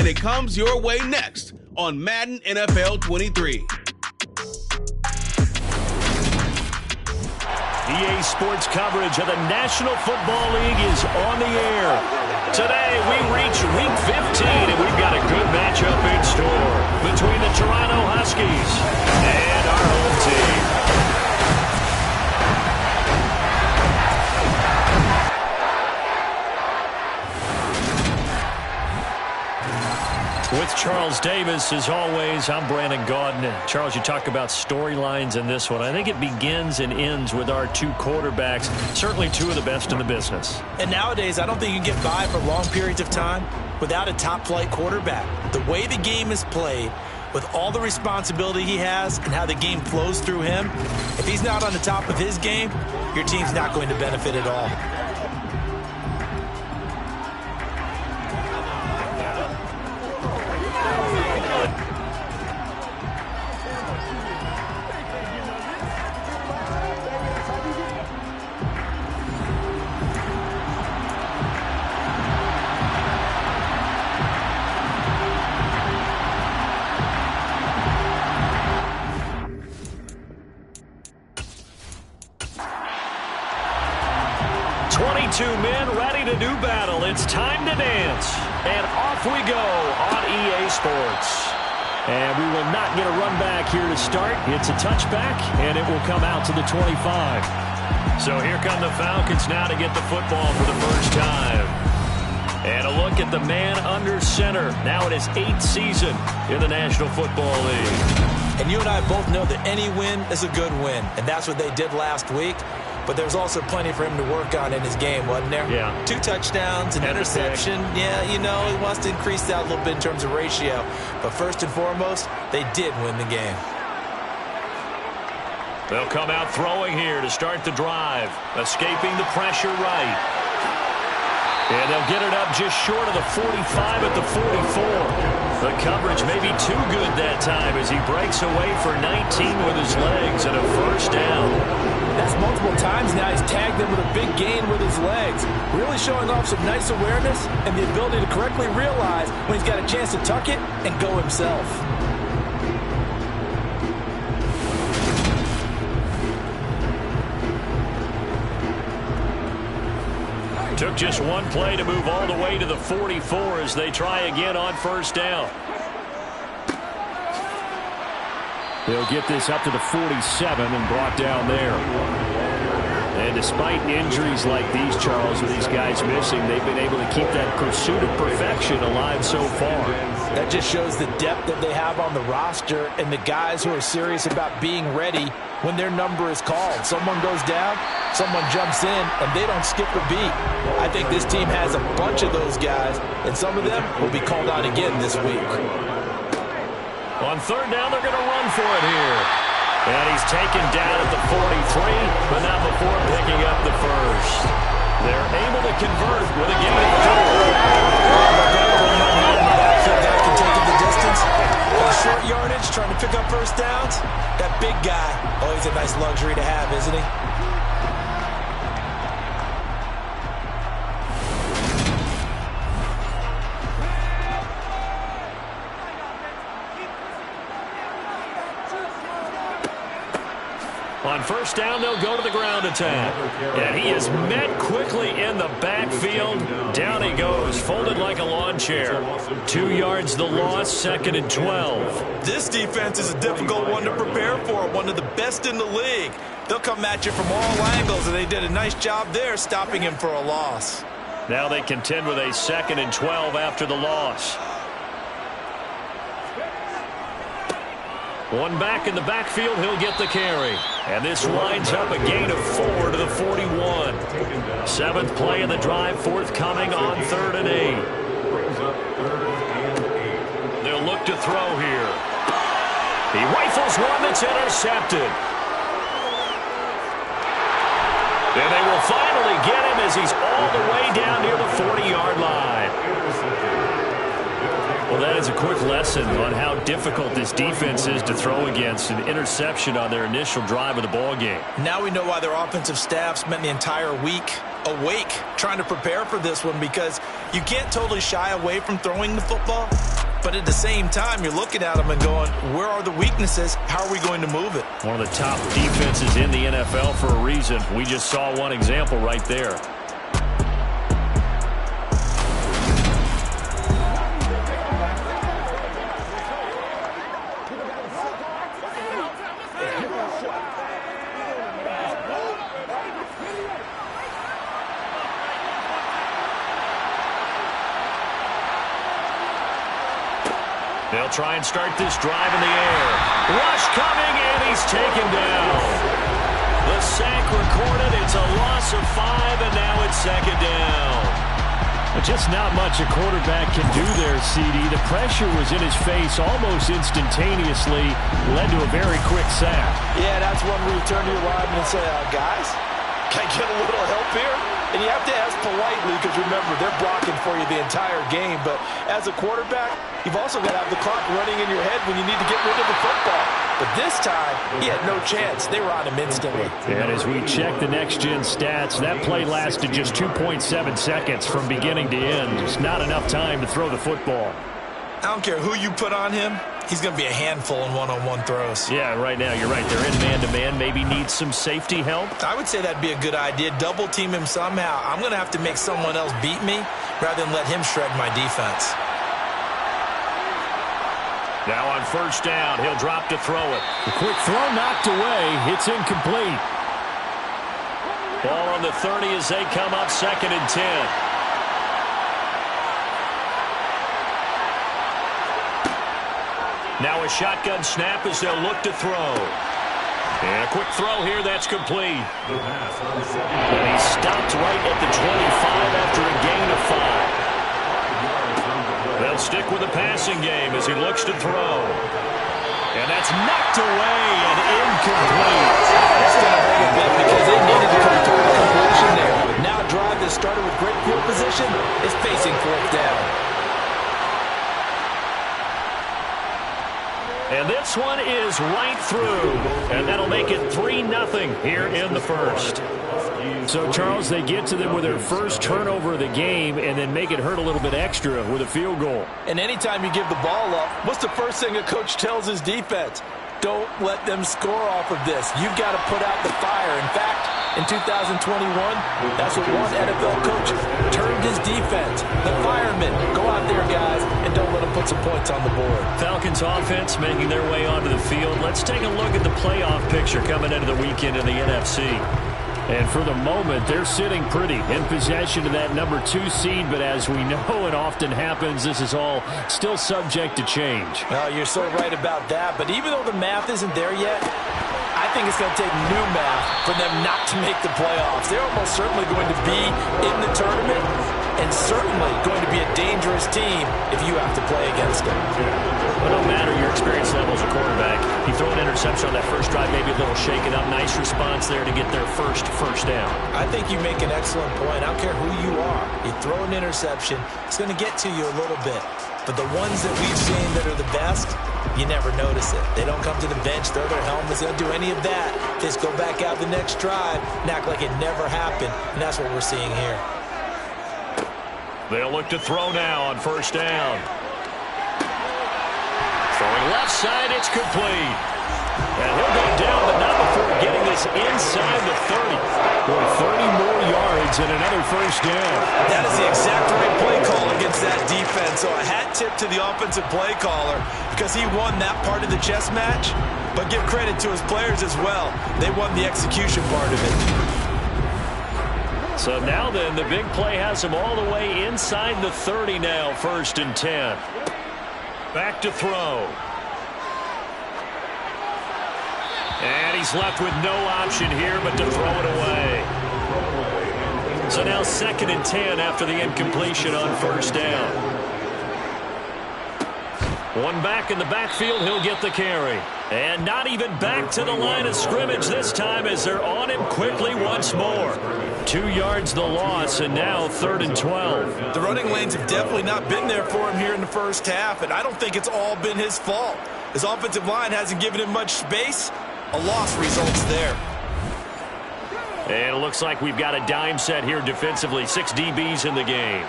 and it comes your way next on Madden NFL 23. EA Sports coverage of the National Football League is on the air. Today we reach Week 15, and we've got a good matchup in store between the Toronto Huskies and our home team. With Charles Davis, as always, I'm Brandon Gaudin. Charles, you talk about storylines in this one. I think it begins and ends with our two quarterbacks, certainly two of the best in the business. And nowadays, I don't think you can get by for long periods of time without a top-flight quarterback. The way the game is played, with all the responsibility he has and how the game flows through him, if he's not on the top of his game, your team's not going to benefit at all. 22 men ready to do battle. It's time to dance. And off we go on EA Sports. And we will not get a run back here to start. It's a touchback, and it will come out to the 25. So here come the Falcons now to get the football for the first time. And a look at the man under center. Now in his 8th season in the National Football League. And you and I both know that any win is a good win. And that's what they did last week. But there's also plenty for him to work on in his game, wasn't there? Yeah. 2 touchdowns, an interception. Yeah, you know, he wants to increase that a little bit in terms of ratio. But first and foremost, they did win the game. They'll come out throwing here to start the drive. Escaping the pressure right. And they'll get it up just short of the 45 at the 44. The coverage may be too good that time as he breaks away for 19 with his legs and a first down. That's multiple times now. He's tagged them with a big gain with his legs. Really showing off some nice awareness and the ability to correctly realize when he's got a chance to tuck it and go himself. Took just one play to move all the way to the 44 as they try again on first down. They'll get this up to the 47 and brought down there. And despite injuries like these, Charles, with these guys missing, they've been able to keep that pursuit of perfection alive so far. That just shows the depth that they have on the roster and the guys who are serious about being ready when their number is called. Someone goes down, someone jumps in, and they don't skip a beat. I think this team has a bunch of those guys, and some of them will be called on again this week. On third down, they're going to run for it here. And he's taken down at the 43, but not before picking up the first. They're able to convert with a gain of 4. That can take it the distance. On short yardage, trying to pick up first downs. That big guy, always a nice luxury to have, isn't he? On first down, they'll go to the ground attack. And he is met quickly in the backfield. Down he goes, folded like a lawn chair. 2 yards the loss, 2nd and 12. This defense is a difficult one to prepare for, one of the best in the league. They'll come at you from all angles, and they did a nice job there stopping him for a loss. Now they contend with a 2nd and 12 after the loss. One back in the backfield, he'll get the carry. And this winds up a gain of 4 to the 41. 7th play of the drive, forthcoming on 3rd and 8. They'll look to throw here. He rifles one that's intercepted. And they will finally get him as he's all the way down near the 40-yard line. Well, that is a quick lesson on how difficult this defense is to throw against. An interception on their initial drive of the ball game. Now we know why their offensive staff spent the entire week awake trying to prepare for this one because you can't totally shy away from throwing the football. But at the same time, you're looking at them and going, where are the weaknesses? How are we going to move it? One of the top defenses in the NFL for a reason. We just saw one example right there. They'll try and start this drive in the air. Rush coming, and he's taken down. The sack recorded. It's a loss of 5, and now it's second down. But just not much a quarterback can do there, CD. The pressure was in his face almost instantaneously. Led to a very quick sack. Yeah, that's one where you turn to your lineman and say, guys, can I get a little help here? And you have to ask politely because, remember, they're blocking for you the entire game. But as a quarterback, you've also got to have the clock running in your head when you need to get rid of the football. But this time, he had no chance. They were on him instantly. And as we check the next-gen stats, that play lasted just 2.7 seconds from beginning to end. Just not enough time to throw the football. I don't care who you put on him. He's going to be a handful in one-on-one throws. Yeah, right now, you're right. They're in man-to-man. Maybe need some safety help. I would say that'd be a good idea. Double-team him somehow. I'm going to have to make someone else beat me rather than let him shred my defense. Now on first down, he'll drop to throw it. The quick throw knocked away. It's incomplete. Ball on the 30 as they come up 2nd and 10. Now a shotgun snap as they'll look to throw. And a quick throw here, that's complete. And he stopped right at the 25 after a gain of 5. They'll stick with the passing game as he looks to throw. And that's knocked away and incomplete. That's going to hurt a bit because they needed to come to a completion there. Now a drive that started with great field position is facing 4th down. And this one is right through. And that'll make it 3-0 here in the first. So, Charles, they get to them with their first turnover of the game and then make it hurt a little bit extra with a field goal. And anytime you give the ball up, what's the first thing a coach tells his defense? Don't let them score off of this. You've got to put out the fire. In fact, in 2021, that's what one NFL coach termed his defense. The firemen. Go out there, guys, and don't let them put some points on the board. Falcons offense making their way onto the field. Let's take a look at the playoff picture coming into the weekend in the NFC. And for the moment, they're sitting pretty in possession of that number 2 seed. But as we know it often happens, this is all still subject to change. Well, you're so right about that. But even though the math isn't there yet, I think it's going to take new math for them not to make the playoffs. They're almost certainly going to be in the tournament and certainly going to be a dangerous team if you have to play against them. Well, no matter your experience level as a quarterback, you throw an interception on that first drive, maybe a little shaken up. Nice response there to get their first down. I think you make an excellent point. I don't care who you are. You throw an interception, it's going to get to you a little bit. But the ones that we've seen that are the best, you never notice it. They don't come to the bench, throw their helmets, they don't do any of that. They just go back out the next drive and act like it never happened. And that's what we're seeing here. They'll look to throw now on first down. Throwing left side, it's complete. And he'll go down, but not before getting this inside the 30. Boy, 30 more yards and another first down. That is the exact right play call against that defense. So a hat tip to the offensive play caller because he won that part of the chess match. But give credit to his players as well. They won the execution part of it. So now then, the big play has him all the way inside the 30 now, 1st and 10. Back to throw. And he's left with no option here but to throw it away. So now 2nd and 10 after the incompletion on first down. One back in the backfield, he'll get the carry. And not even back to the line of scrimmage this time as they're on him quickly once more. 2 yards the loss, and now 3rd and 12. The running lanes have definitely not been there for him here in the first half, and I don't think it's all been his fault. His offensive line hasn't given him much space. A loss results there. And it looks like we've got a dime set here defensively. 6 DBs in the game.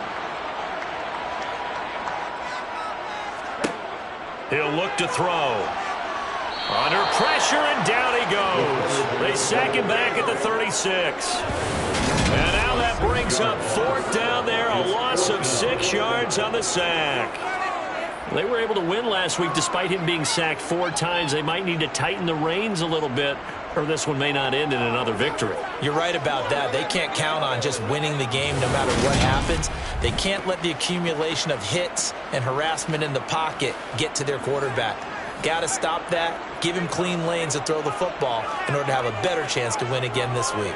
He'll look to throw. Under pressure, and down he goes. They sack him back at the 36. And now that brings up 4th down there, a loss of 6 yards on the sack. They were able to win last week despite him being sacked 4 times. They might need to tighten the reins a little bit, or this one may not end in another victory. You're right about that. They can't count on just winning the game no matter what happens. They can't let the accumulation of hits and harassment in the pocket get to their quarterback. Got to stop that, give him clean lanes to throw the football in order to have a better chance to win again this week.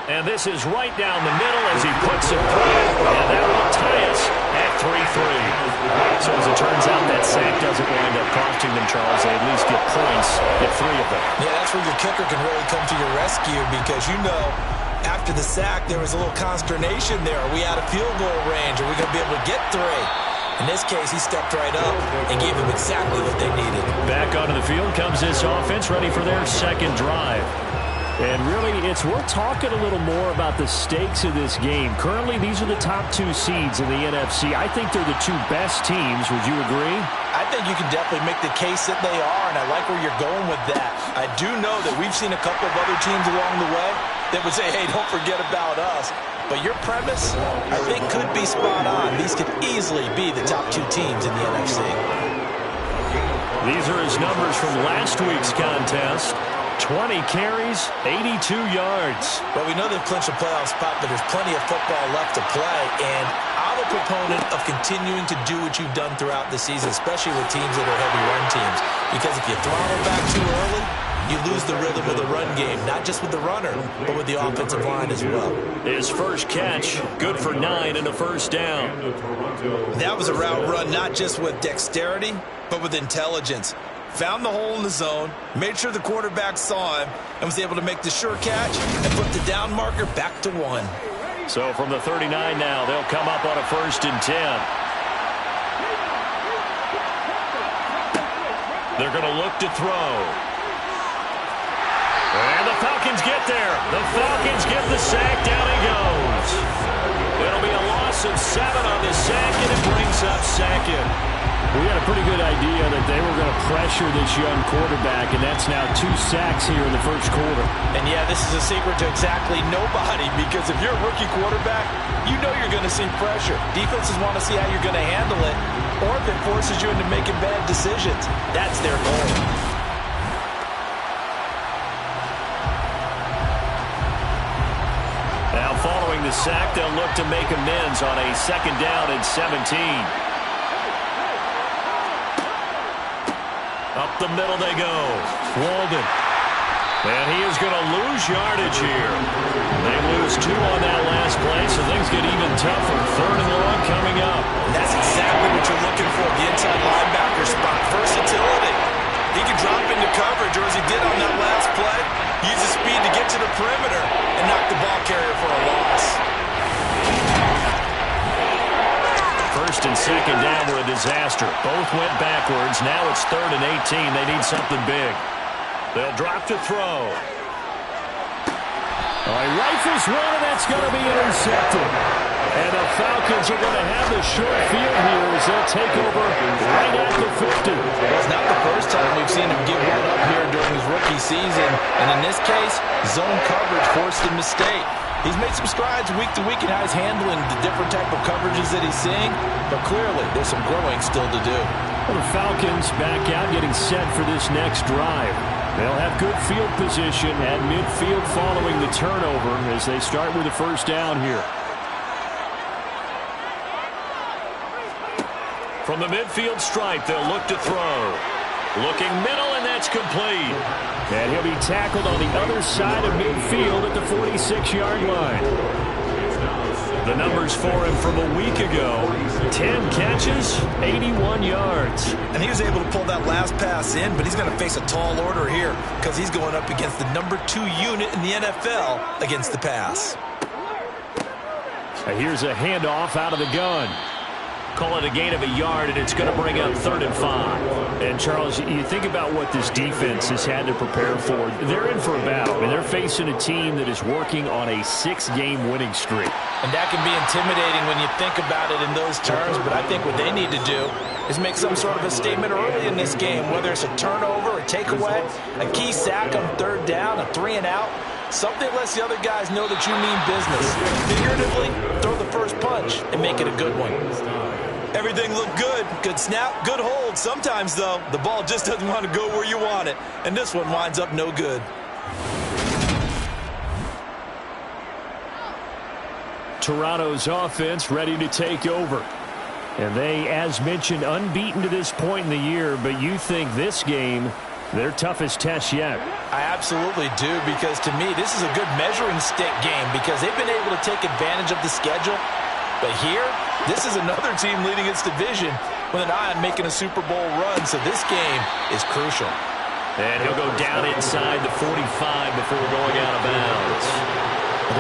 And this is right down the middle as he puts it through. And that will tie us at 3-3. So as it turns out, that sack doesn't wind up costing them, Charles. They at least get points at 3 of them. Yeah, that's where your kicker can really come to your rescue because, you know, after the sack, there was a little consternation there. Are we out of field goal range? Are we going to be able to get 3? In this case, he stepped right up and gave them exactly what they needed. Back onto the field comes this offense, ready for their second drive. And really, it's worth talking a little more about the stakes of this game. Currently, these are the top 2 seeds in the NFC. I think they're the 2 best teams. Would you agree? I think you can definitely make the case that they are, and I like where you're going with that. I do know that we've seen a couple of other teams along the way that would say, hey, don't forget about us. But your premise, I think, could be spot on. These could easily be the top 2 teams in the NFC. These are his numbers from last week's contest. 20 carries, 82 yards. Well, we know they've clinched a playoff spot, but there's plenty of football left to play. And I'm a proponent of continuing to do what you've done throughout the season, especially with teams that are heavy run teams. Because if you throttle back too early, you lose the rhythm of the run game, not just with the runner, but with the offensive line as well. His first catch, good for 9 and a first down. That was a route run, not just with dexterity, but with intelligence. Found the hole in the zone, made sure the quarterback saw him, and was able to make the sure catch and put the down marker back to 1. So from the 39 now, they'll come up on a 1st and 10. They're going to look to throw. And the Falcons get there. The Falcons get the sack. Down he goes. It'll be a loss of 7 on the sack, and it brings up 2nd. We had a pretty good idea that they were going to pressure this young quarterback, and that's now 2 sacks here in the first quarter. And, yeah, this is a secret to exactly nobody because if you're a rookie quarterback, you know you're going to see pressure. Defenses want to see how you're going to handle it, or if it forces you into making bad decisions. That's their goal. Now, following the sack, they'll look to make amends on a 2nd down and 17. Up the middle they go. Walden. And he is going to lose yardage here. They lose 2 on that last play, so things get even tougher. 3rd and long coming up. And that's exactly what you're looking for, the inside linebacker spot. Versatility. He can drop into coverage, or as he did on that last play, use his speed to get to the perimeter and knock the ball carrier for a loss. 1st and 2nd down were a disaster. Both went backwards. Now it's 3rd and 18. They need something big. They'll drop to throw. He rifles one, and that's going to be intercepted. And the Falcons are going to have the short field here as they'll take over right at the 50. Well, it's not the first time we've seen him give one up here during his rookie season. And in this case, zone coverage forced him to stay. He's made some strides week to week in how he's handling the different type of coverages that he's seeing, but clearly there's some growing still to do. Well, the Falcons back out getting set for this next drive. They'll have good field position at midfield following the turnover as they start with the 1st down here. From the midfield stripe, they'll look to throw. Looking middle, and that's complete. And he'll be tackled on the other side of midfield at the 46-yard line. The numbers for him from a week ago: 10 catches, 81 yards. And he was able to pull that last pass in, but he's going to face a tall order here because he's going up against the number 2 unit in the NFL against the pass. And here's a handoff out of the gun. call it a gain of a yard, and it's going to bring up 3rd and 5. And, Charles, you think about what this defense has had to prepare for. They're in for a battle. I mean, they're facing a team that is working on a 6-game winning streak. And that can be intimidating when you think about it in those terms, but I think what they need to do is make some sort of a statement early in this game, whether it's a turnover, a takeaway, a key sack on 3rd down, a 3-and-out. Something lets the other guys know that you mean business. Figuratively, throw the first punch and make it a good one. Everything looked good. Good snap, good hold. Sometimes, though, the ball just doesn't want to go where you want it. And this one winds up no good. Toronto's offense ready to take over. And they, as mentioned, unbeaten to this point in the year, but you think this game their toughest test yet? I absolutely do, because to me, this is a good measuring stick game because they've been able to take advantage of the schedule. But here, this is another team leading its division with an eye on making a Super Bowl run, so this game is crucial. And he'll go down inside the 45 before going out of bounds.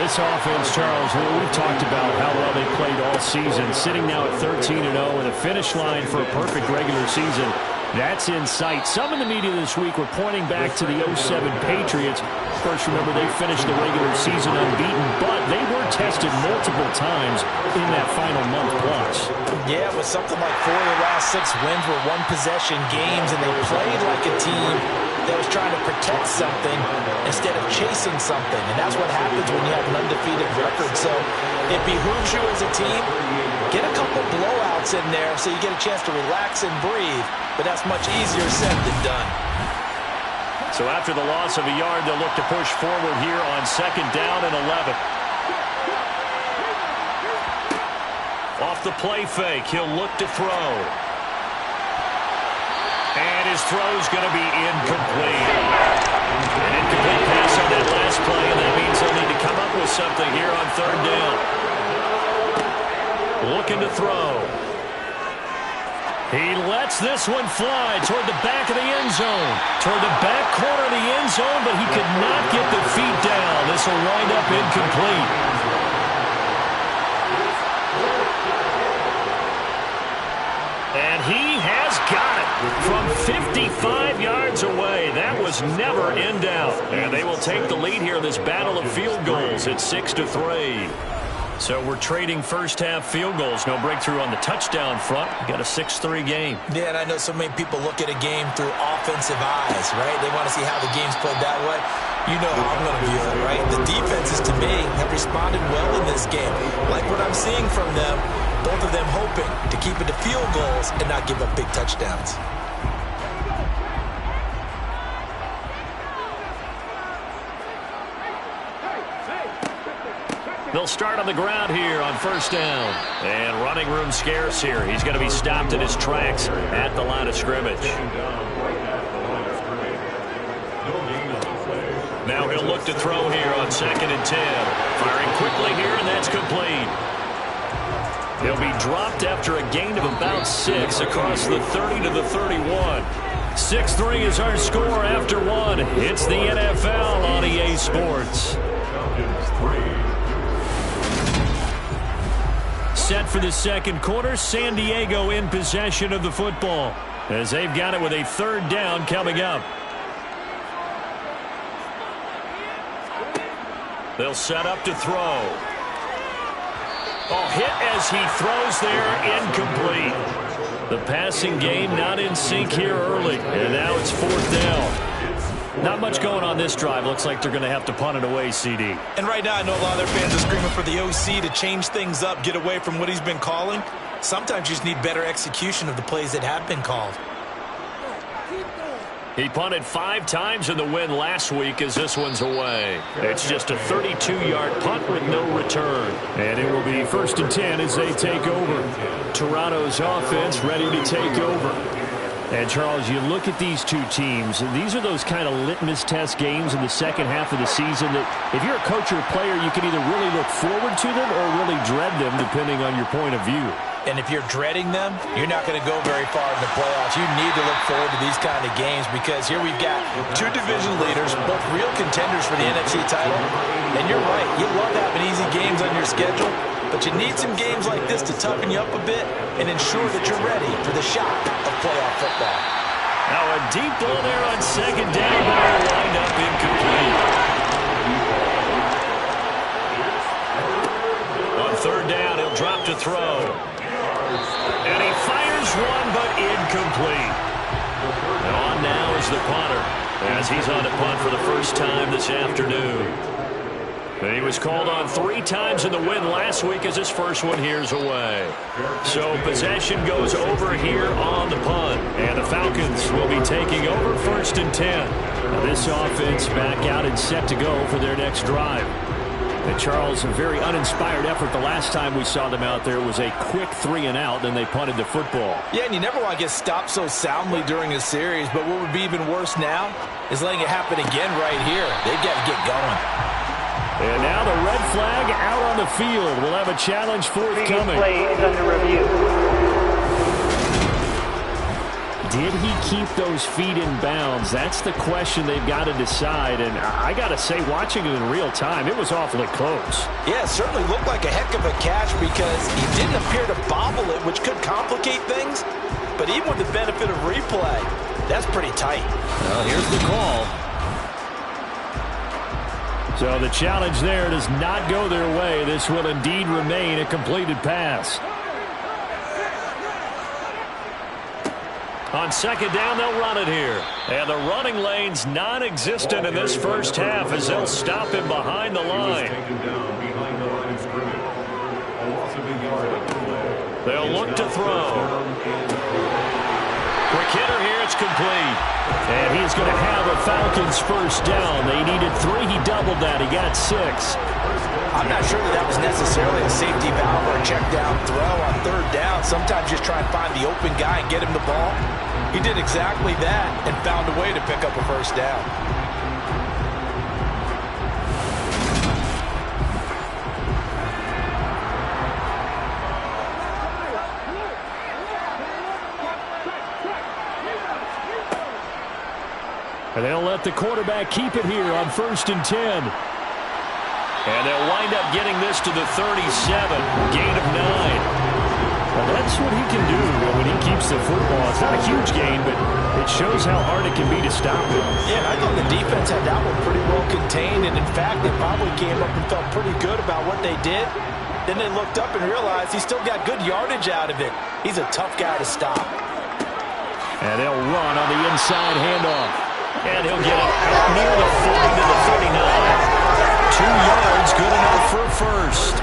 This offense, Charles, we've talked about how well they played all season, sitting now at 13-0 and a finish line for a perfect regular season. That's in sight. Some in the media this week were pointing back to the 07 Patriots. Of course, remember, they finished the regular season unbeaten, but they were tested multiple times in that final month plus. Yeah, with something like 4 of the last 6 wins were one-possession games, and they played like a team that was trying to protect something instead of chasing something. And that's what happens when you have an undefeated record. So it behooves you as a team, get a couple blowouts in there so you get a chance to relax and breathe. But that's much easier said than done. So after the loss of a yard, they'll look to push forward here on 2nd down and 11. Off the play fake, he'll look to throw. And his throw's going to be incomplete. An incomplete pass on that last play, and that means they'll need to come up with something here on 3rd down. Looking to throw. He lets this one fly toward the back of the end zone. Toward the back corner of the end zone, but he could not get the feet down. This will wind up incomplete. And he has got it from 55 yards away. That was never in doubt. And they will take the lead here in this battle of field goals at 6-3. So we're trading first-half field goals. No breakthrough on the touchdown front. We got a 6-3 game. Yeah, and I know so many people look at a game through offensive eyes, right? They want to see how the game's played that way. You know how I'm going to view it, right? The defenses, to me, have responded well in this game. Like what I'm seeing from them, both of them hoping to keep it to field goals and not give up big touchdowns. They'll start on the ground here on 1st down. And running room scarce here. He's going to be stopped in his tracks at the line of scrimmage. Now he'll look to throw here on 2nd and 10. Firing quickly here, and that's complete. He'll be dropped after a gain of about 6 across the 30 to the 31. 6-3 is our score after 1. It's the NFL on EA Sports. Set for the 2nd quarter, San Diego in possession of the football as they've got it with a 3rd down coming up. They'll set up to throw. Oh, hit as he throws there, incomplete. The passing game not in sync here early, and now it's 4th down. Not much going on this drive. Looks like they're going to have to punt it away, CD. And right now, I know a lot of their fans are screaming for the OC to change things up, get away from what he's been calling. Sometimes you just need better execution of the plays that have been called. He punted 5 times in the win last week as this one's away. It's just a 32-yard punt with no return. And it will be 1st and 10 as they take over. Toronto's offense ready to take over. And, Charles, you look at these two teams, these are those kind of litmus test games in the second half of the season that if you're a coach or a player, you can either really look forward to them or really dread them, depending on your point of view. And if you're dreading them, you're not going to go very far in the playoffs. You need to look forward to these kind of games because here we've got two division leaders, both real contenders for the NFC title. And you're right, you love having easy games on your schedule, but you need some games like this to toughen you up a bit and ensure that you're ready for the shock of playoff football. Now a deep ball there on second down, but it'll wind up incomplete. On third down, he'll drop to throw. And he fires one, but incomplete. And on now is the punter, as he's on to punt for the first time this afternoon. And he was called on 3 times in the win last week as his first one here's away. So possession goes over here on the punt. And the Falcons will be taking over 1st and 10. Now this offense back out and set to go for their next drive. And Charles, a very uninspired effort the last time we saw them out there. It was a quick 3 and out, then they punted the football. Yeah, and you never want to get stopped so soundly during a series, but what would be even worse now is letting it happen again right here. They've got to get going. And now the red flag out on the field. We'll have a challenge forthcoming. Play is under review. Did he keep those feet in bounds? That's the question they've got to decide. And I got to say, watching it in real time, it was awfully close. Yeah, it certainly looked like a heck of a catch because he didn't appear to bobble it, which could complicate things. But even with the benefit of replay, that's pretty tight. Well, here's the call. So the challenge there does not go their way. This will indeed remain a completed pass. On second down, they'll run it here. And the running lane's non-existent in this first half as they'll stop him behind the line. They'll look to throw. Quick hitter here, it's complete. And he's going to have a Falcons first down. They needed 3, he doubled that, he got 6. I'm not sure that was necessarily a safety valve or a check down throw on third down. Sometimes just try and find the open guy and get him the ball. He did exactly that and found a way to pick up a first down. And they'll let the quarterback keep it here on 1st and 10. And they'll wind up getting this to the 37, gain of 9. Well, that's what he can do when he keeps the football. It's not a huge gain, but it shows how hard it can be to stop him. Yeah, I thought the defense had that one pretty well contained, and in fact, they probably came up and felt pretty good about what they did. Then they looked up and realized he still got good yardage out of it. He's a tough guy to stop. And they'll run on the inside handoff. And he'll get it out near the 40 to the 39. 2 yards, good enough for first.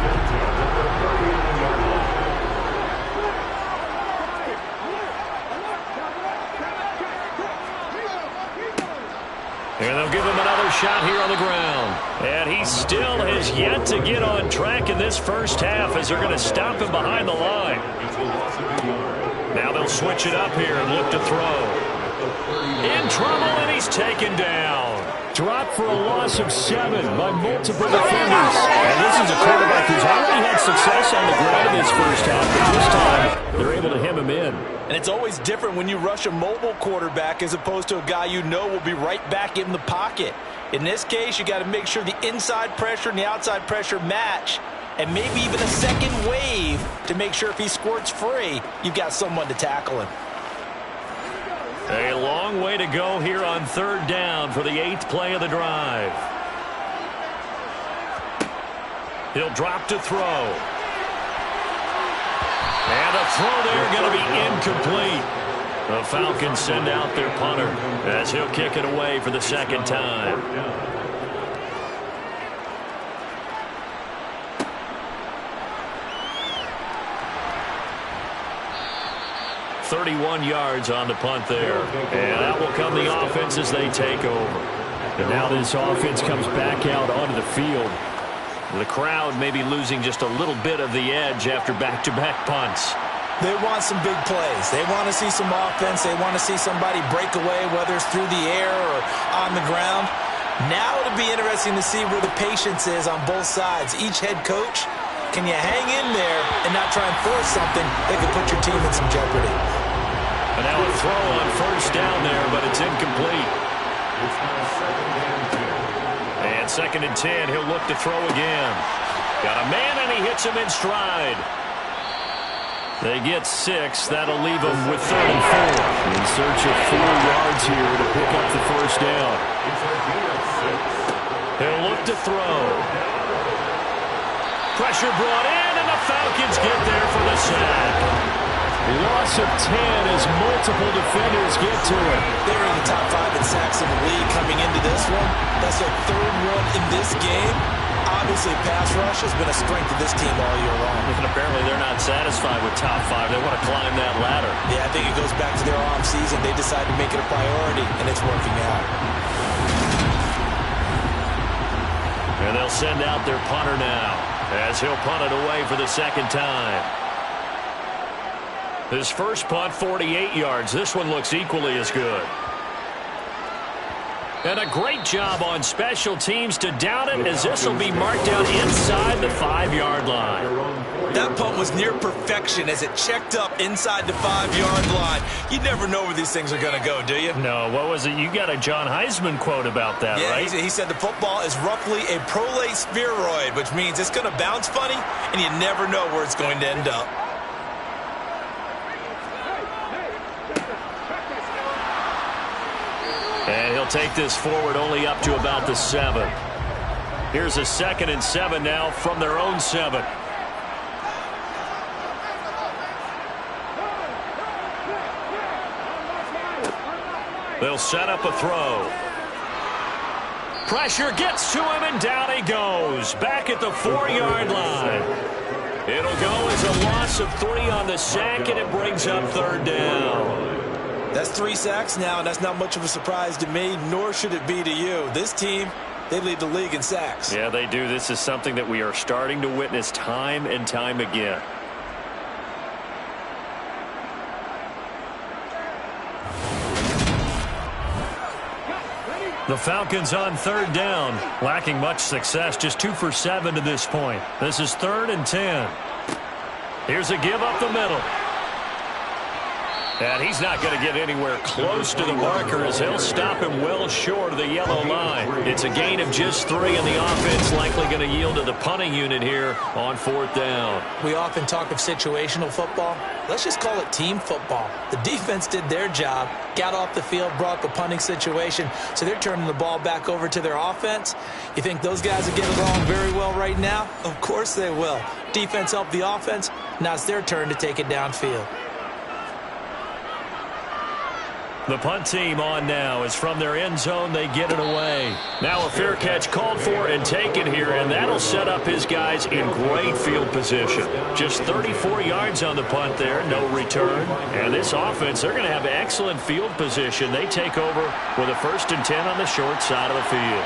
And they'll give him another shot here on the ground. And he still has yet to get on track in this first half as they're going to stop him behind the line. Now they'll switch it up here and look to throw. In trouble, and he's taken down. Dropped for a loss of 7 by multiple defenders. And this is a quarterback who's already had success on the ground in his first half, but this time they're able to hem him in. And it's always different when you rush a mobile quarterback as opposed to a guy you know will be right back in the pocket. In this case, you got to make sure the inside pressure and the outside pressure match, and maybe even a second wave to make sure if he squirts free, you've got someone to tackle him. A long way to go here on third down for the 8th play of the drive. He'll drop to throw. And the throw there going to be incomplete. The Falcons send out their punter as he'll kick it away for the 2nd time. .31 yards on the punt there. And out will come the offense as they take over. And now this offense comes back out onto the field. The crowd may be losing just a little bit of the edge after back-to-back punts. They want some big plays. They want to see some offense. They want to see somebody break away, whether it's through the air or on the ground. Now it'll be interesting to see where the patience is on both sides. Each head coach Can you hang in there and not try and force something that could put your team in some jeopardy? And now a throw on first down there, but it's incomplete. And 2nd and 10, he'll look to throw again. Got a man, and he hits him in stride. They get 6. That'll leave them with 3rd and 4. In search of 4 yards here to pick up the first down. He'll look to throw. Pressure brought in, and the Falcons get there for the sack. Loss of 10 as multiple defenders get to it. They're in the top 5 in sacks in the league coming into this one. That's their 3rd one in this game. Obviously, pass rush has been a strength of this team all year long. And apparently they're not satisfied with top 5. They want to climb that ladder. Yeah, I think it goes back to their offseason. They decided to make it a priority, and it's working out. And they'll send out their punter now as he'll punt it away for the 2nd time. His first punt, 48 yards. This one looks equally as good. And a great job on special teams to down it, as this will be marked down inside the 5-yard line. That punt was near perfection as it checked up inside the 5-yard line. You never know where these things are going to go, do you? No, what was it? You got a John Heisman quote about that, yeah, right? He said the football is roughly a prolate spheroid, which means it's going to bounce funny, and you never know where it's going to end up. And he'll take this forward only up to about the 7. Here's a 2nd and 7 now from their own 7. They'll set up a throw. Pressure gets to him, and down he goes. Back at the 4-yard line. It'll go as a loss of 3 on the sack, and it brings up 3rd down. That's 3 sacks now, and that's not much of a surprise to me, nor should it be to you. This team, they lead the league in sacks. Yeah, they do. This is something that we are starting to witness time and time again. The Falcons on 3rd down, lacking much success, just 2 for 7 to this point. This is 3rd and 10. Here's a give up the middle. And he's not going to get anywhere close to the marker as he'll stop him well short of the yellow line. It's a gain of just 3, and the offense likely going to yield to the punting unit here on 4th down. We often talk of situational football. Let's just call it team football. The defense did their job, got off the field, brought the punting situation, so they're turning the ball back over to their offense. You think those guys are getting along very well right now? Of course they will. Defense helped the offense. Now it's their turn to take it downfield. The punt team on now is from their end zone. They get it away. Now a fair catch called for and taken here, and that'll set up his guys in great field position. Just 34 yards on the punt there, no return. And this offense, they're going to have excellent field position. They take over with a 1st and 10 on the short side of the field.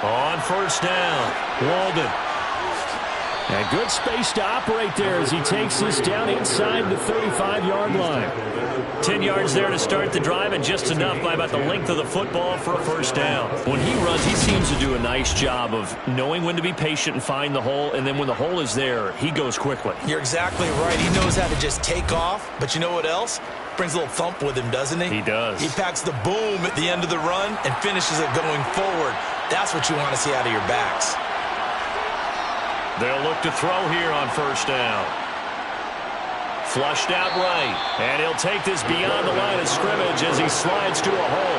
On 1st down, Walden. And good space to operate there as he takes this down inside the 35-yard line. 10 yards there to start the drive, and just enough by about the length of the football for a 1st down. When he runs, he seems to do a nice job of knowing when to be patient and find the hole, and then when the hole is there, he goes quickly. You're exactly right. He knows how to just take off, but you know what else? Brings a little thump with him, doesn't he? He does. He packs the boom at the end of the run and finishes it going forward. That's what you want to see out of your backs. They'll look to throw here on 1st down. Flushed out right. And he'll take this beyond the line of scrimmage as he slides to a hole.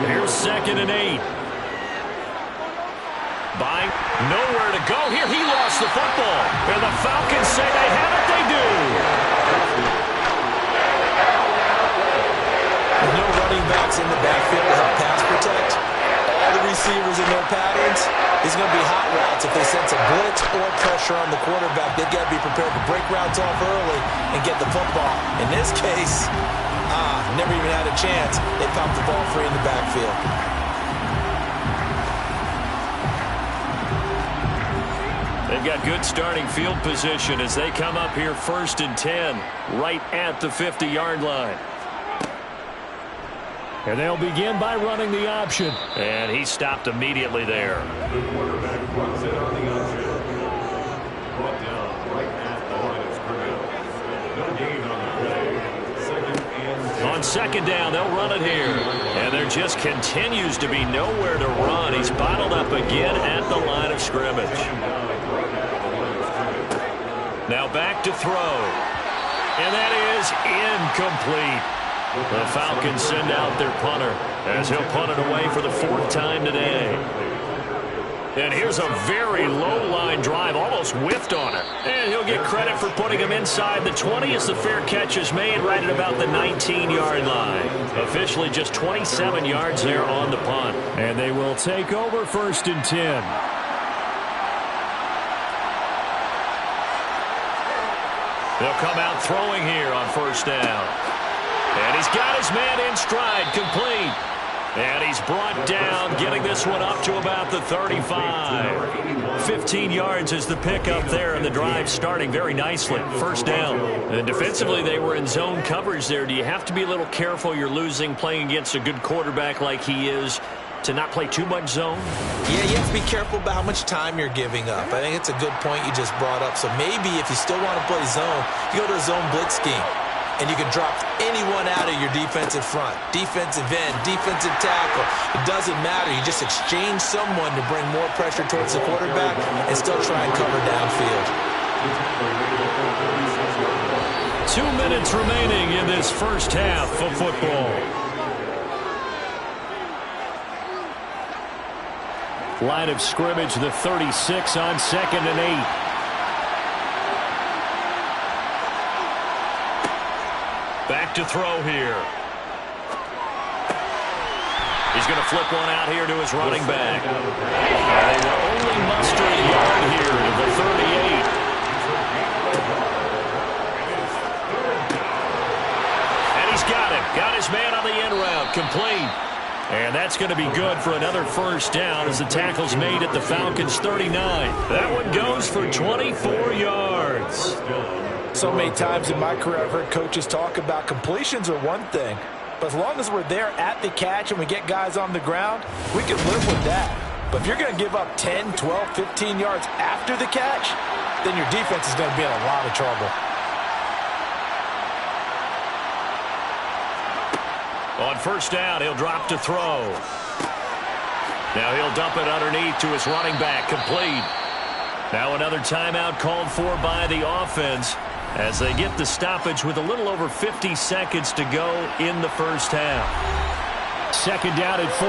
Here's 2nd and 8. By nowhere to go here. He lost the football. And the Falcons say they have it. They do. With no running backs in the backfield to help pass protect, all the receivers in their patterns, it's going to be hot routes. If they sense a blitz or pressure on the quarterback, they've got to be prepared to break routes off early and get the football. In this case, never even had a chance. They popped the ball free in the backfield. They've got good starting field position as they come up here 1st and 10, right at the 50-yard line. And they'll begin by running the option. And he stopped immediately there. The quarterback runs it on the option. Brought down right at the line of scrimmage. No gain on the play. Second and 10. On second down, they'll run it here. And there just continues to be nowhere to run. He's bottled up again at the line of scrimmage. Now back to throw. And that is incomplete. The Falcons send out their punter as he'll punt it away for the 4th time today. And here's a very low-line drive, almost whiffed on it. And he'll get credit for putting him inside the 20 as the fair catch is made right at about the 19-yard line. Officially just 27 yards there on the punt. And they will take over 1st and 10. They'll come out throwing here on 1st down. And he's got his man in stride, complete. And he's brought down, getting this one up to about the 35. 15 yards is the pickup there, and the drive starting very nicely. 1st down. And defensively, they were in zone coverage there. Do you have to be a little careful? You're losing, playing against a good quarterback like he is, to not play too much zone? Yeah, you have to be careful about how much time you're giving up. I think it's a good point you just brought up. So maybe if you still want to play zone, you go to a zone blitz scheme. And you can drop anyone out of your defensive front. Defensive end, defensive tackle. It doesn't matter. You just exchange someone to bring more pressure towards the quarterback and still try and cover downfield. 2 minutes remaining in this first half of football. Line of scrimmage, the 36 on 2nd and 8. Back to throw here. He's going to flip one out here to his running back. They will only muster a yard here to the 38. And he's got him. Got his man on the end route. Complete. And that's going to be good for another 1st down as the tackle's made at the Falcons' 39. That one goes for 24 yards. So many times in my career I've heard coaches talk about completions are one thing, but as long as we're there at the catch and we get guys on the ground, we can live with that. But if you're going to give up 10, 12, 15 yards after the catch, then your defense is going to be in a lot of trouble. On 1st down, he'll drop to throw. Now he'll dump it underneath to his running back, complete. Now another timeout called for by the offense as they get the stoppage with a little over 50 seconds to go in the first half. 2nd down at 4.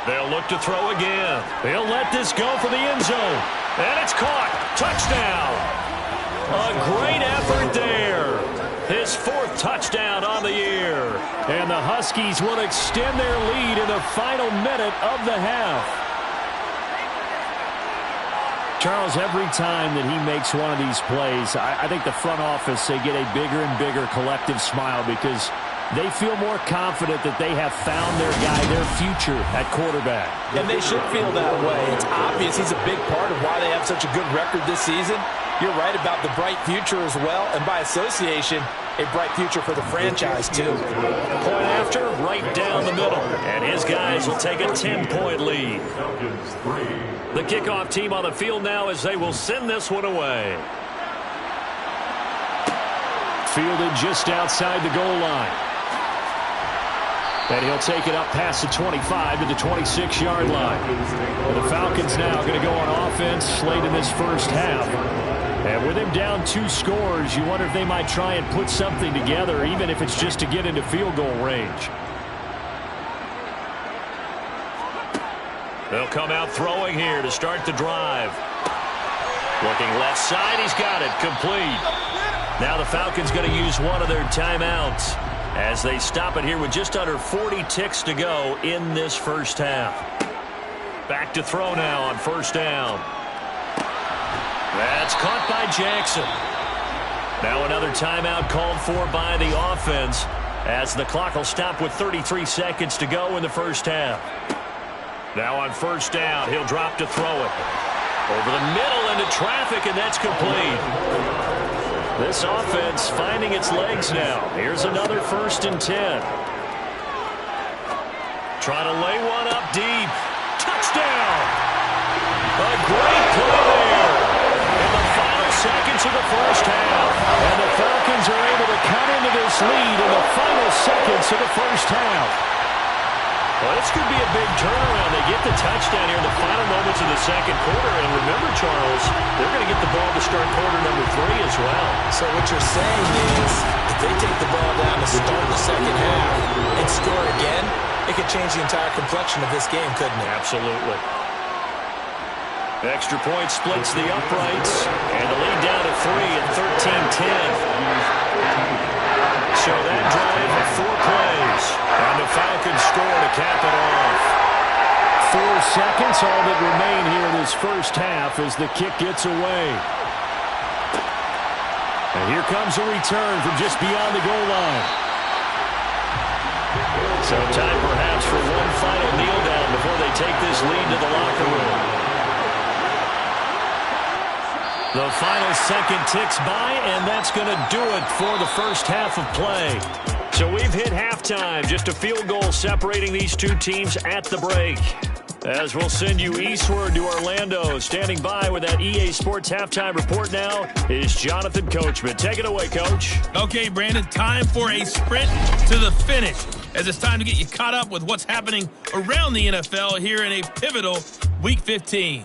They'll look to throw again. They'll let this go for the end zone. And it's caught. Touchdown. A great effort there. His 4th touchdown on the year. And the Huskies will extend their lead in the final minute of the half. Charles, every time that he makes one of these plays, I think the front office, they get a bigger and bigger collective smile because they feel more confident that they have found their guy, their future at quarterback. And they should feel that way. It's obvious he's a big part of why they have such a good record this season. You're right about the bright future as well, and by association, a bright future for the franchise, too. Point after, right down the middle. And his guys will take a 10-point lead. The kickoff team on the field now as they will send this one away. Fielded just outside the goal line. And he'll take it up past the 25 to the 26-yard line. And the Falcons now going to go on offense late in this first half. And with him down 2 scores, you wonder if they might try and put something together, even if it's just to get into field goal range. They'll come out throwing here to start the drive. Looking left side, he's got it, complete. Now the Falcons going to use one of their timeouts as they stop it here with just under 40 ticks to go in this first half. Back to throw now on 1st down. That's caught by Jackson. Now another timeout called for by the offense as the clock will stop with 33 seconds to go in the first half. Now on 1st down, he'll drop to throw it. Over the middle into traffic, and that's complete. This offense finding its legs now. Here's another 1st and 10. Trying to lay one up deep. Touchdown! A great play there in the final seconds of the first half. And the Falcons are able to cut into this lead in the final seconds of the first half. Well, this could be a big turnaround. They get the touchdown here in the final moments of the second quarter. And remember, Charles, they're going to get the ball to start quarter number 3 as well. So what you're saying is if they take the ball down to start the second half and score again, it could change the entire complexion of this game, couldn't it? Absolutely. Extra point splits the uprights. And the lead down to 3 at 13-10. So that drive of 4 plays. And the Falcons score to cap it off. 4 seconds, all that remain here in this first half as the kick gets away. And here comes a return from just beyond the goal line. So time perhaps for one final kneel down before they take this lead to the locker room. The final second ticks by, and that's going to do it for the first half of play. So we've hit halftime, just a field goal separating these two teams at the break. As we'll send you eastward to Orlando, standing by with that EA Sports halftime report now is Jonathan Coachman. Take it away, Coach. Okay, Brandon, time for a sprint to the finish, as it's time to get you caught up with what's happening around the NFL here in a pivotal Week 15.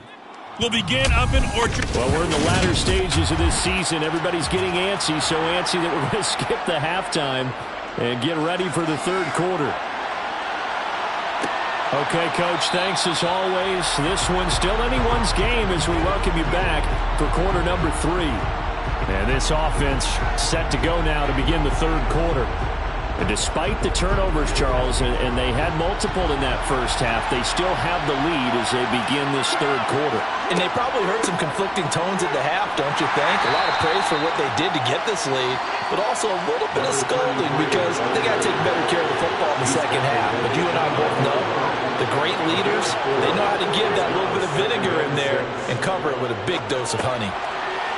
We'll begin up in Orchard. Well, we're in the latter stages of this season. Everybody's getting antsy, so antsy that we're going to skip the halftime and get ready for the third quarter. Okay, Coach, thanks as always. This one's still anyone's game as we welcome you back for quarter number 3. And this offense set to go now to begin the third quarter. And despite the turnovers, Charles, and they had multiple in that first half, they still have the lead as they begin this third quarter. And they probably heard some conflicting tones at the half, don't you think? A lot of praise for what they did to get this lead, but also a little bit of scolding because they got to take better care of the football in the second half. But you and I both know the great leaders, they know how to give that little bit of vinegar in there and cover it with a big dose of honey.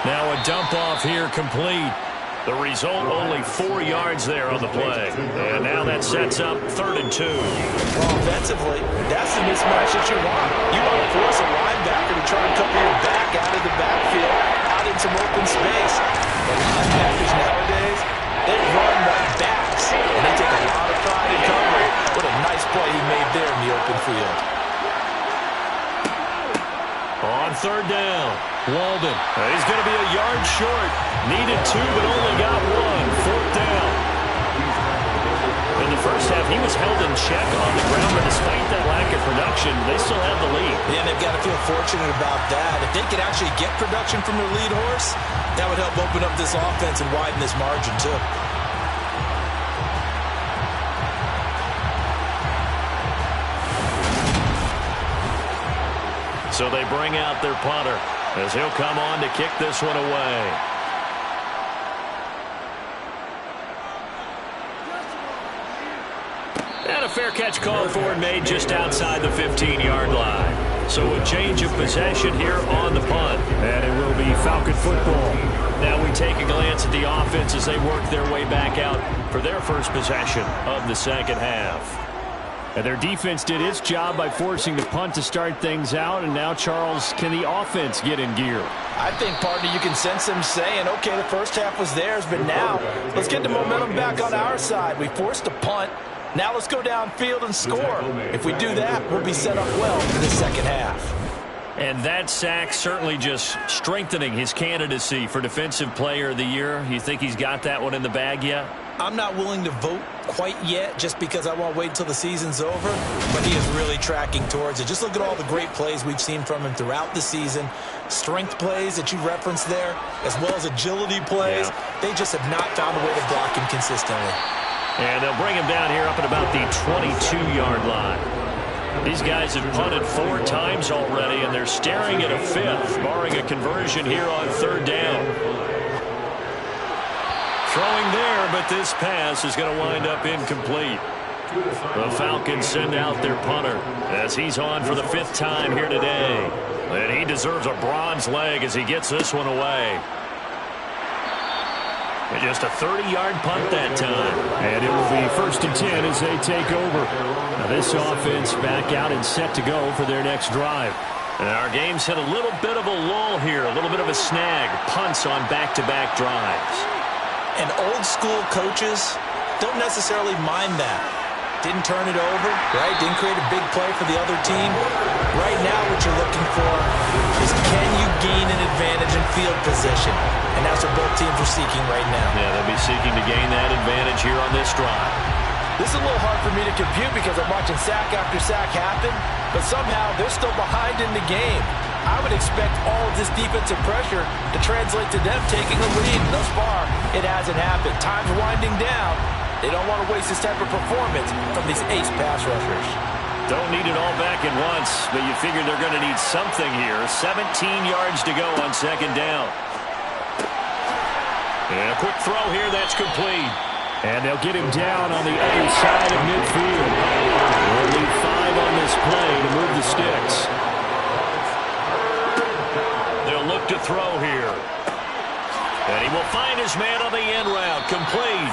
Now a dump off here complete. The result, only 4 yards there on the play. And now that sets up 3rd and 2. Well, offensively, that's the mismatch that you want. You want to force a linebacker to try and cover your back out of the backfield, out in some open space. But linebackers nowadays, they run like backs, and they take a lot of pride in covering. What a nice play he made there in the open field. On 3rd down, Walden. He's going to be a yard short. Needed 2, but only got 1. 4th down. In the first half, he was held in check on the ground, but despite that lack of production, they still have the lead. Yeah, they've got to feel fortunate about that. If they could actually get production from their lead horse, that would help open up this offense and widen this margin, too. So they bring out their punter as he'll come on to kick this one away. And a fair catch called for and made just outside the 15-yard line. So a change of possession here on the punt. And it will be Falcon football. Now we take a glance at the offense as they work their way back out for their first possession of the second half. And their defense did its job by forcing the punt to start things out. And now, Charles, can the offense get in gear? I think, partner, you can sense them saying, okay, the first half was theirs, but now let's get the momentum back on our side. We forced a punt. Now let's go downfield and score. If we do that, we'll be set up well for the second half. And that sack certainly just strengthening his candidacy for Defensive Player of the Year. You think he's got that one in the bag yet? I'm not willing to vote quite yet just because I won't wait until the season's over, but he is really tracking towards it. Just look at all the great plays we've seen from him throughout the season. Strength plays that you referenced there, as well as agility plays. Yeah. They just have not found a way to block him consistently. And they'll bring him down here up at about the 22-yard line. These guys have punted 4 times already, and they're staring at a 5th, barring a conversion here on 3rd down. Throwing there, but this pass is going to wind up incomplete. The Falcons send out their punter as he's on for the 5th time here today. And he deserves a bronze leg as he gets this one away. And just a 30-yard punt that time. And it will be 1st and 10 as they take over. Now this offense back out and set to go for their next drive. And our game's hit a little bit of a lull here, a little bit of a snag. Punts on back-to-back drives. And old-school coaches don't necessarily mind that. Didn't turn it over, right? Didn't create a big play for the other team. Right now what you're looking for is can you gain an advantage in field position? And that's what both teams are seeking right now. Yeah, they'll be seeking to gain that advantage here on this drive. This is a little hard for me to compute because I'm watching sack after sack happen, but somehow they're still behind in the game. I would expect all of this defensive pressure to translate to them taking a lead. Thus far, it hasn't happened. Time's winding down. They don't want to waste this type of performance from these ace pass rushers. Don't need it all back at once, but you figure they're going to need something here. 17 yards to go on 2nd down. And a quick throw here, that's complete. And they'll get him down on the other side of midfield. Only 5 on this play to move the sticks. They'll look to throw here. And he will find his man on the end route, complete.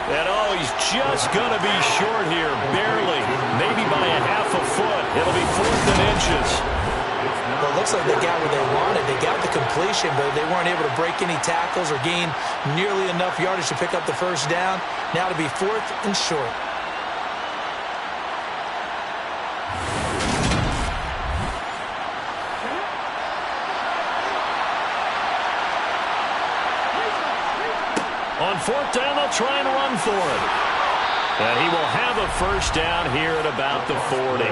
And oh, he's just going to be short here, barely, maybe by a half a foot. It'll be 4th and inches. Well, it looks like they got what they wanted. They got the completion, but they weren't able to break any tackles or gain nearly enough yardage to pick up the 1st down. Now to be 4th and short. On 4th down, they'll try and run for it. And he will have a 1st down here at about the 40.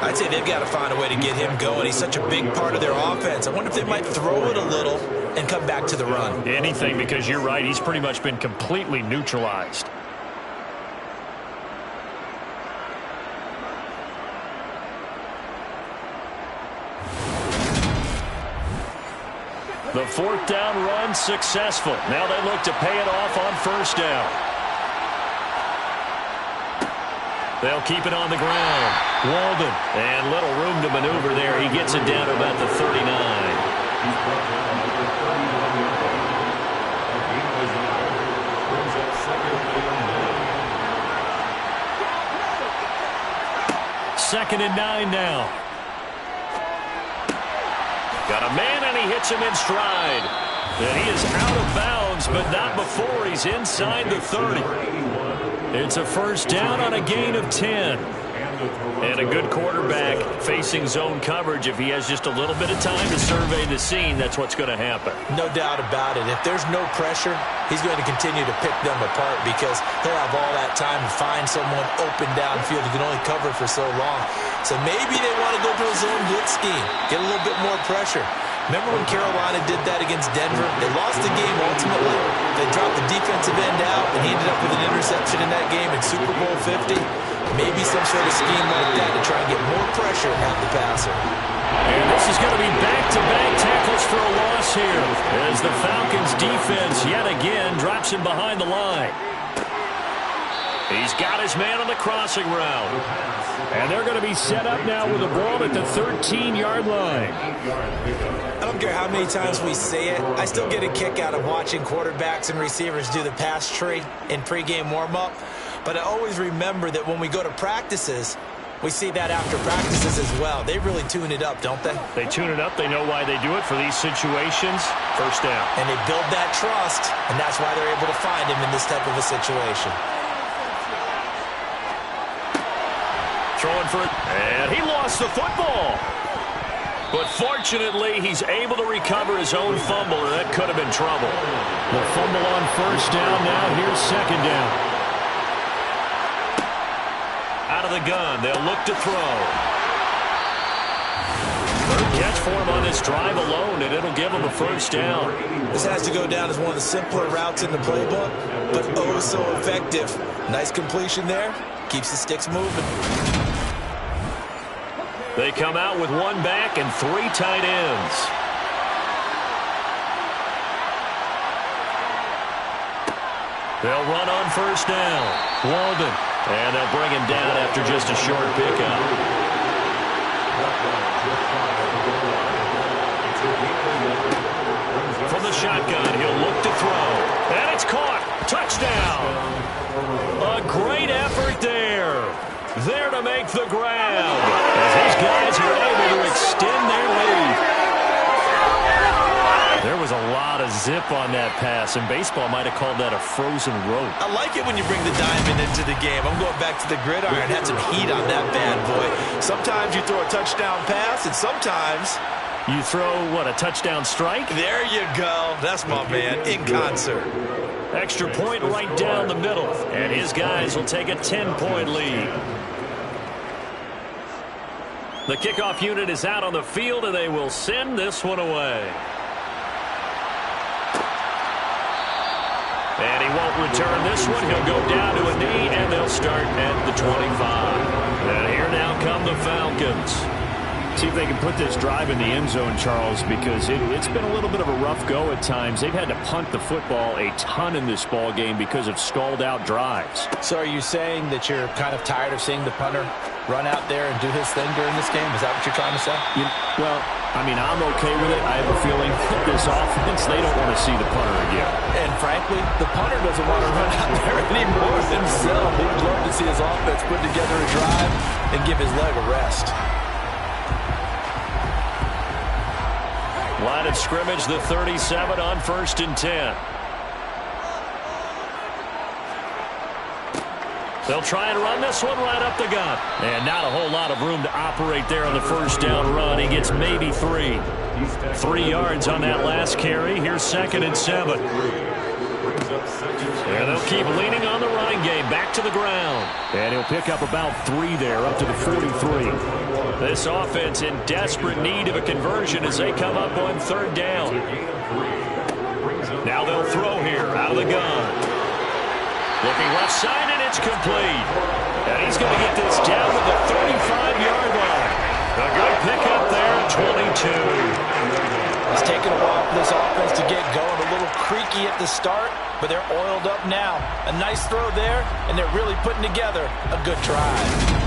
I'd say they've got to find a way to get him going. He's such a big part of their offense. I wonder if they might throw it a little and come back to the run. Anything, because you're right. He's pretty much been completely neutralized. The 4th down run successful. Now they look to pay it off on 1st down. They'll keep it on the ground. Walden. And little room to maneuver there. He gets it down to about the 39. Second and 9 now. Got a man, and he hits him in stride. And he is out of bounds, but not before he's inside the 30. It's a 1st down on a gain of 10. And a good quarterback facing zone coverage. If he has just a little bit of time to survey the scene, that's what's going to happen. No doubt about it. If there's no pressure, he's going to continue to pick them apart because he'll have all that time to find someone open downfield. He can only cover for so long. So maybe they want to go to a zone blitz scheme, get a little bit more pressure. Remember when Carolina did that against Denver? They lost the game ultimately. They dropped the defensive end out, and he ended up with an interception in that game in Super Bowl 50. Maybe some sort of scheme like that to try and get more pressure at the passer. And this is going to be back-to-back tackles for a loss here as the Falcons defense yet again drops him behind the line. He's got his man on the crossing route. And they're going to be set up now with the ball at the 13-yard line. I don't care how many times we say it, I still get a kick out of watching quarterbacks and receivers do the pass tree in pregame warm-up. But I always remember that when we go to practices, we see that after practices as well. They really tune it up, don't they? They tune it up. They know why they do it for these situations. 1st down. And they build that trust, and that's why they're able to find him in this type of a situation. Throwing for it, and he lost the football. But fortunately, he's able to recover his own fumble, or that could have been trouble. The fumble on 1st down now. Here's 2nd down. Out of the gun, they'll look to throw. 3rd catch for him on this drive alone, and it'll give him a 1st down. This has to go down as one of the simpler routes in the playbook, but oh so effective. Nice completion there. Keeps the sticks moving. They come out with 1 back and 3 tight ends. They'll run on 1st down. Walden. And they'll bring him down after just a short pickup. From the shotgun, he'll look to throw. And It's caught. Touchdown. A great effort there. There to make the grab. As these guys are able to extend their lead. There was a lot of zip on that pass, and baseball might have called that a frozen rope. I like it when you bring the diamond into the game. I'm going back to the gridiron. Had some heat on that bad boy. Sometimes you throw a touchdown pass, and sometimes you throw, what, a touchdown strike? There you go. That's my man, in concert. Extra point right down the middle, and his guys will take a 10-point lead. The kickoff unit is out on the field, and they will send this one away. And he won't return this one. He'll go down to a knee, and they'll start at the 25. And here now come the Falcons. See if they can put this drive in the end zone, Charles, because it's been a little bit of a rough go at times. They've had to punt the football a ton in this ball game because of stalled-out drives. So are you saying that you're kind of tired of seeing the punter run out there and do his thing during this game? Is that what you're trying to say? Well, I mean, I'm okay with it. I have a feeling this offense, they don't want to see the punter again. And frankly, the punter doesn't want to run out there anymore himself. He would love to see his offense put together a drive and give his leg a rest. Line of scrimmage, the 37 on 1st and 10. They'll try and run this one right up the gut. And not a whole lot of room to operate there on the first down run. He gets maybe 3. 3 yards on that last carry. Here's 2nd and 7. And they'll keep leaning on the running game. Back to the ground. And he'll pick up about 3 there, up to the 43. This offense in desperate need of a conversion as they come up on 3rd down. Now they'll throw here out of the gun. Looking left side, and it's complete. And he's going to get this down to the 35-yard line. A good pickup there at 22. It's taken a while for this offense to get going. A little creaky at the start, but they're oiled up now. A nice throw there, and they're really putting together a good drive.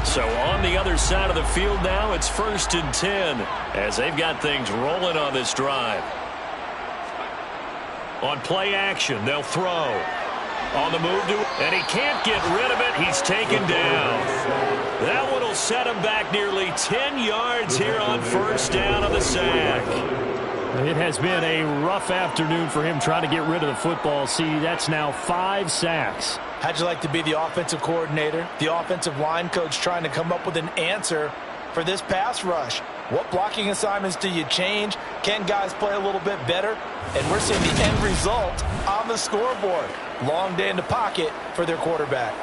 So on the other side of the field now, it's 1st and 10 as they've got things rolling on this drive. On play action, they'll throw. On the move to, and he can't get rid of it. He's taken down. That one will set him back nearly 10 yards here on 1st down of the sack. It has been a rough afternoon for him trying to get rid of the football. See, that's now 5 sacks. How'd you like to be the offensive coordinator, the offensive line coach trying to come up with an answer for this pass rush? What blocking assignments do you change? Can guys play a little bit better? And we're seeing the end result on the scoreboard. Long day in the pocket for their quarterback.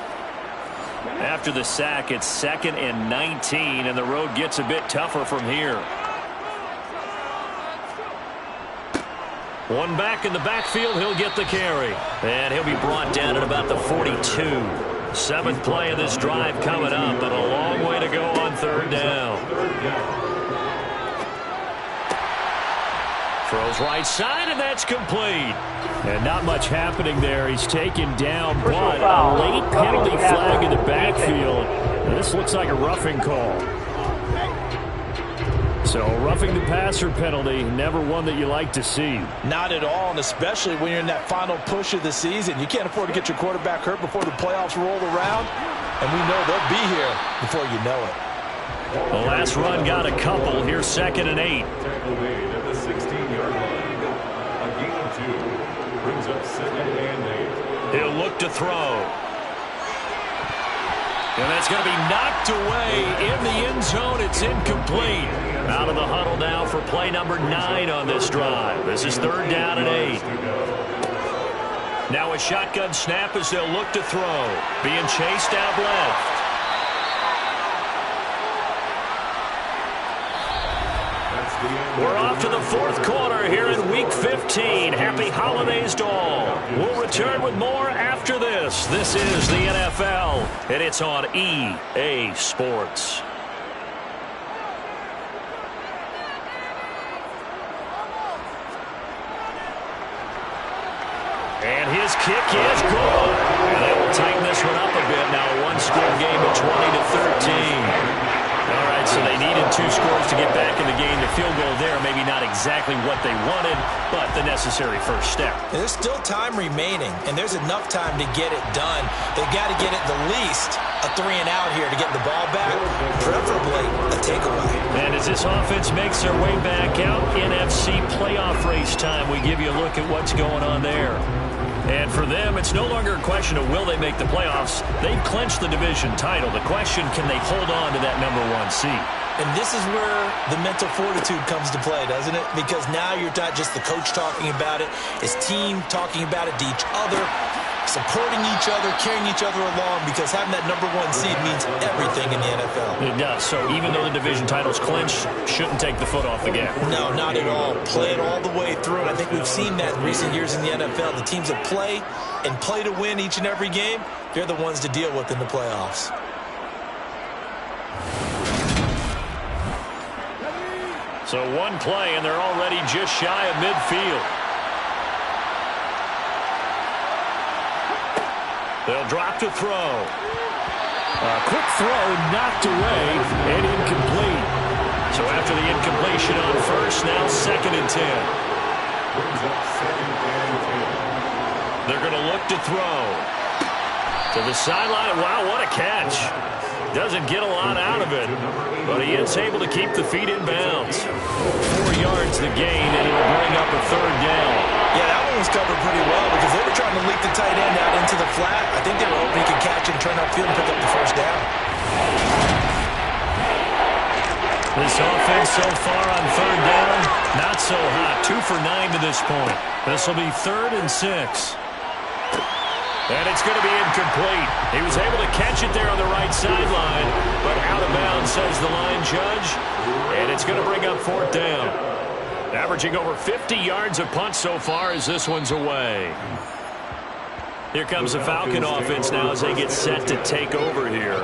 After the sack, it's 2nd and 19, and the road gets a bit tougher from here. One back in the backfield, he'll get the carry. And he'll be brought down at about the 42. 7th play of this drive coming up, and a long way to go on 3rd down. Throws right side, and that's complete. And not much happening there. He's taken down, but a late penalty flag in the backfield. And this looks like a roughing call. So roughing the passer penalty, never one that you like to see. Not at all, and especially when you're in that final push of the season. You can't afford to get your quarterback hurt before the playoffs roll around, and we know they'll be here before you know it. The last run got a couple. Here's 2nd and 8. Tackle made at the 16-yard line. A gain of 2 brings up 2nd and 8. He'll look to throw. And that's going to be knocked away in the end zone. It's incomplete. Out of the huddle now for play number 9 on this drive. This is 3rd down and 8. Now a shotgun snap as they'll look to throw. Being chased out left. We're off to the 4th quarter here in Week 15. Happy holidays to all. We'll return with more after this. This is the NFL, and it's on EA Sports. And his kick is good. And they will tighten this one up a bit now. A one-score game of 20-13. All right, so they needed 2 scores to get back in the game to field goal there. Maybe not exactly what they wanted, but the necessary first step. There's still time remaining, and there's enough time to get it done. They've got to get it the least a 3-and-out here to get the ball back, preferably a takeaway. And as this offense makes their way back out, NFC playoff race time, we give you a look at what's going on there. And for them, it's no longer a question of will they make the playoffs. They've clinched the division title. The question, can they hold on to that #1 seed? And this is where the mental fortitude comes to play, doesn't it? Because now you're not just the coach talking about it, it's team talking about it to each other, supporting each other, carrying each other along, because having that #1 seed means everything in the NFL. It does. So even though the division title's clinched, shouldn't take the foot off the gas. No, not at all. Play it all the way through. And I think we've seen that in recent years in the NFL. The teams that play and play to win each and every game, they're the ones to deal with in the playoffs. So one play, and they're already just shy of midfield. They'll drop to throw. A quick throw knocked away and incomplete. So after the incompletion on first, now 2nd and 10. They're going to look to throw. To the sideline. Wow, what a catch. Doesn't get a lot out of it, but he is able to keep the feet in bounds. 4 yards the gain, and it'll bring up a 3rd down. Yeah, that one was covered pretty well because they were trying to leak the tight end out into the flat. I think they were hoping he could catch and turn upfield and pick up the 1st down. This offense so far on 3rd down, not so hot. 2 for 9 to this point. This will be 3rd and 6. And it's going to be incomplete. He was able to catch it there on the right sideline, but out of bounds, says the line judge. And it's going to bring up 4th down. Averaging over 50 yards a punt so far as this one's away. Here comes the Falcon offense now as they get set to take over here.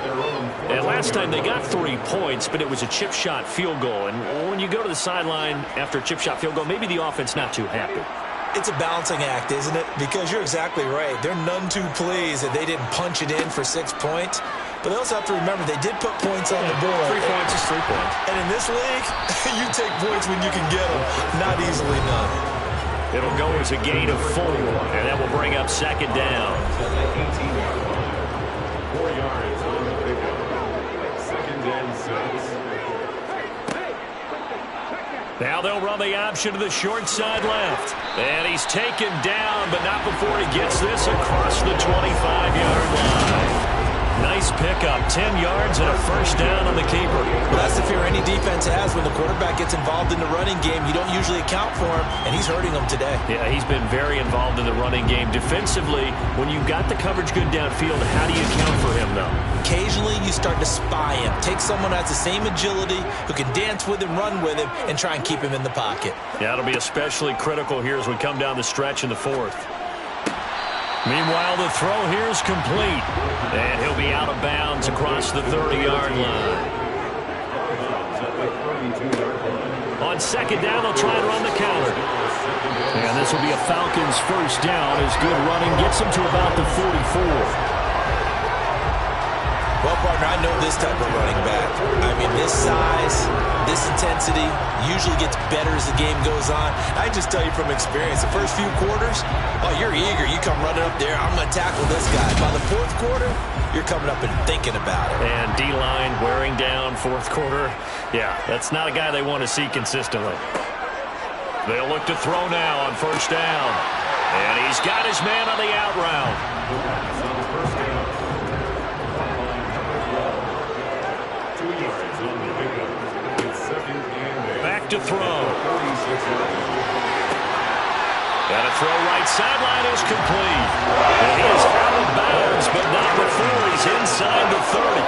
And last time they got 3 points, but it was a chip shot field goal. And when you go to the sideline after a chip shot field goal, maybe the offense not too happy. It's a balancing act, isn't it? Because you're exactly right. They're none too pleased that they didn't punch it in for 6 points. But they also have to remember they did put points on the board. 3 points is 3 points. And in this league, you take points when you can get them. Not easily done. It'll go as a gain of 4, and that will bring up 2nd down. 4 yards on the pickup. 2nd and 6. Now they'll run the option to the short side left. And he's taken down, but not before he gets this across the 25-yard line. Nice pickup, 10 yards and a 1st down on the keeper. Well, that's the fear any defense has when the quarterback gets involved in the running game. You don't usually account for him, and he's hurting them today. Yeah, he's been very involved in the running game. Defensively, when you've got the coverage good downfield, how do you account for him, though? Occasionally, you start to spy him. Take someone who has the same agility, who can dance with him, run with him, and try and keep him in the pocket. Yeah, it'll be especially critical here as we come down the stretch in the 4th. Meanwhile, the throw here is complete. And he'll be out of bounds across the 30-yard line. On 2nd down, they'll try and run the counter. And this will be a Falcons 1st down as good running gets them to about the 44. Well, partner, I know this type of running back. I mean, this size, this intensity usually gets better as the game goes on. I just tell you from experience, the first few quarters, oh, you're eager. You come running up there, I'm going to tackle this guy. By the 4th quarter, you're coming up and thinking about it. And D-line wearing down 4th quarter. Yeah, that's not a guy they want to see consistently. They'll look to throw now on 1st down. And he's got his man on the out route. Back to throw. And a throw right sideline is complete. And he is out of bounds, but not before he's inside the 30.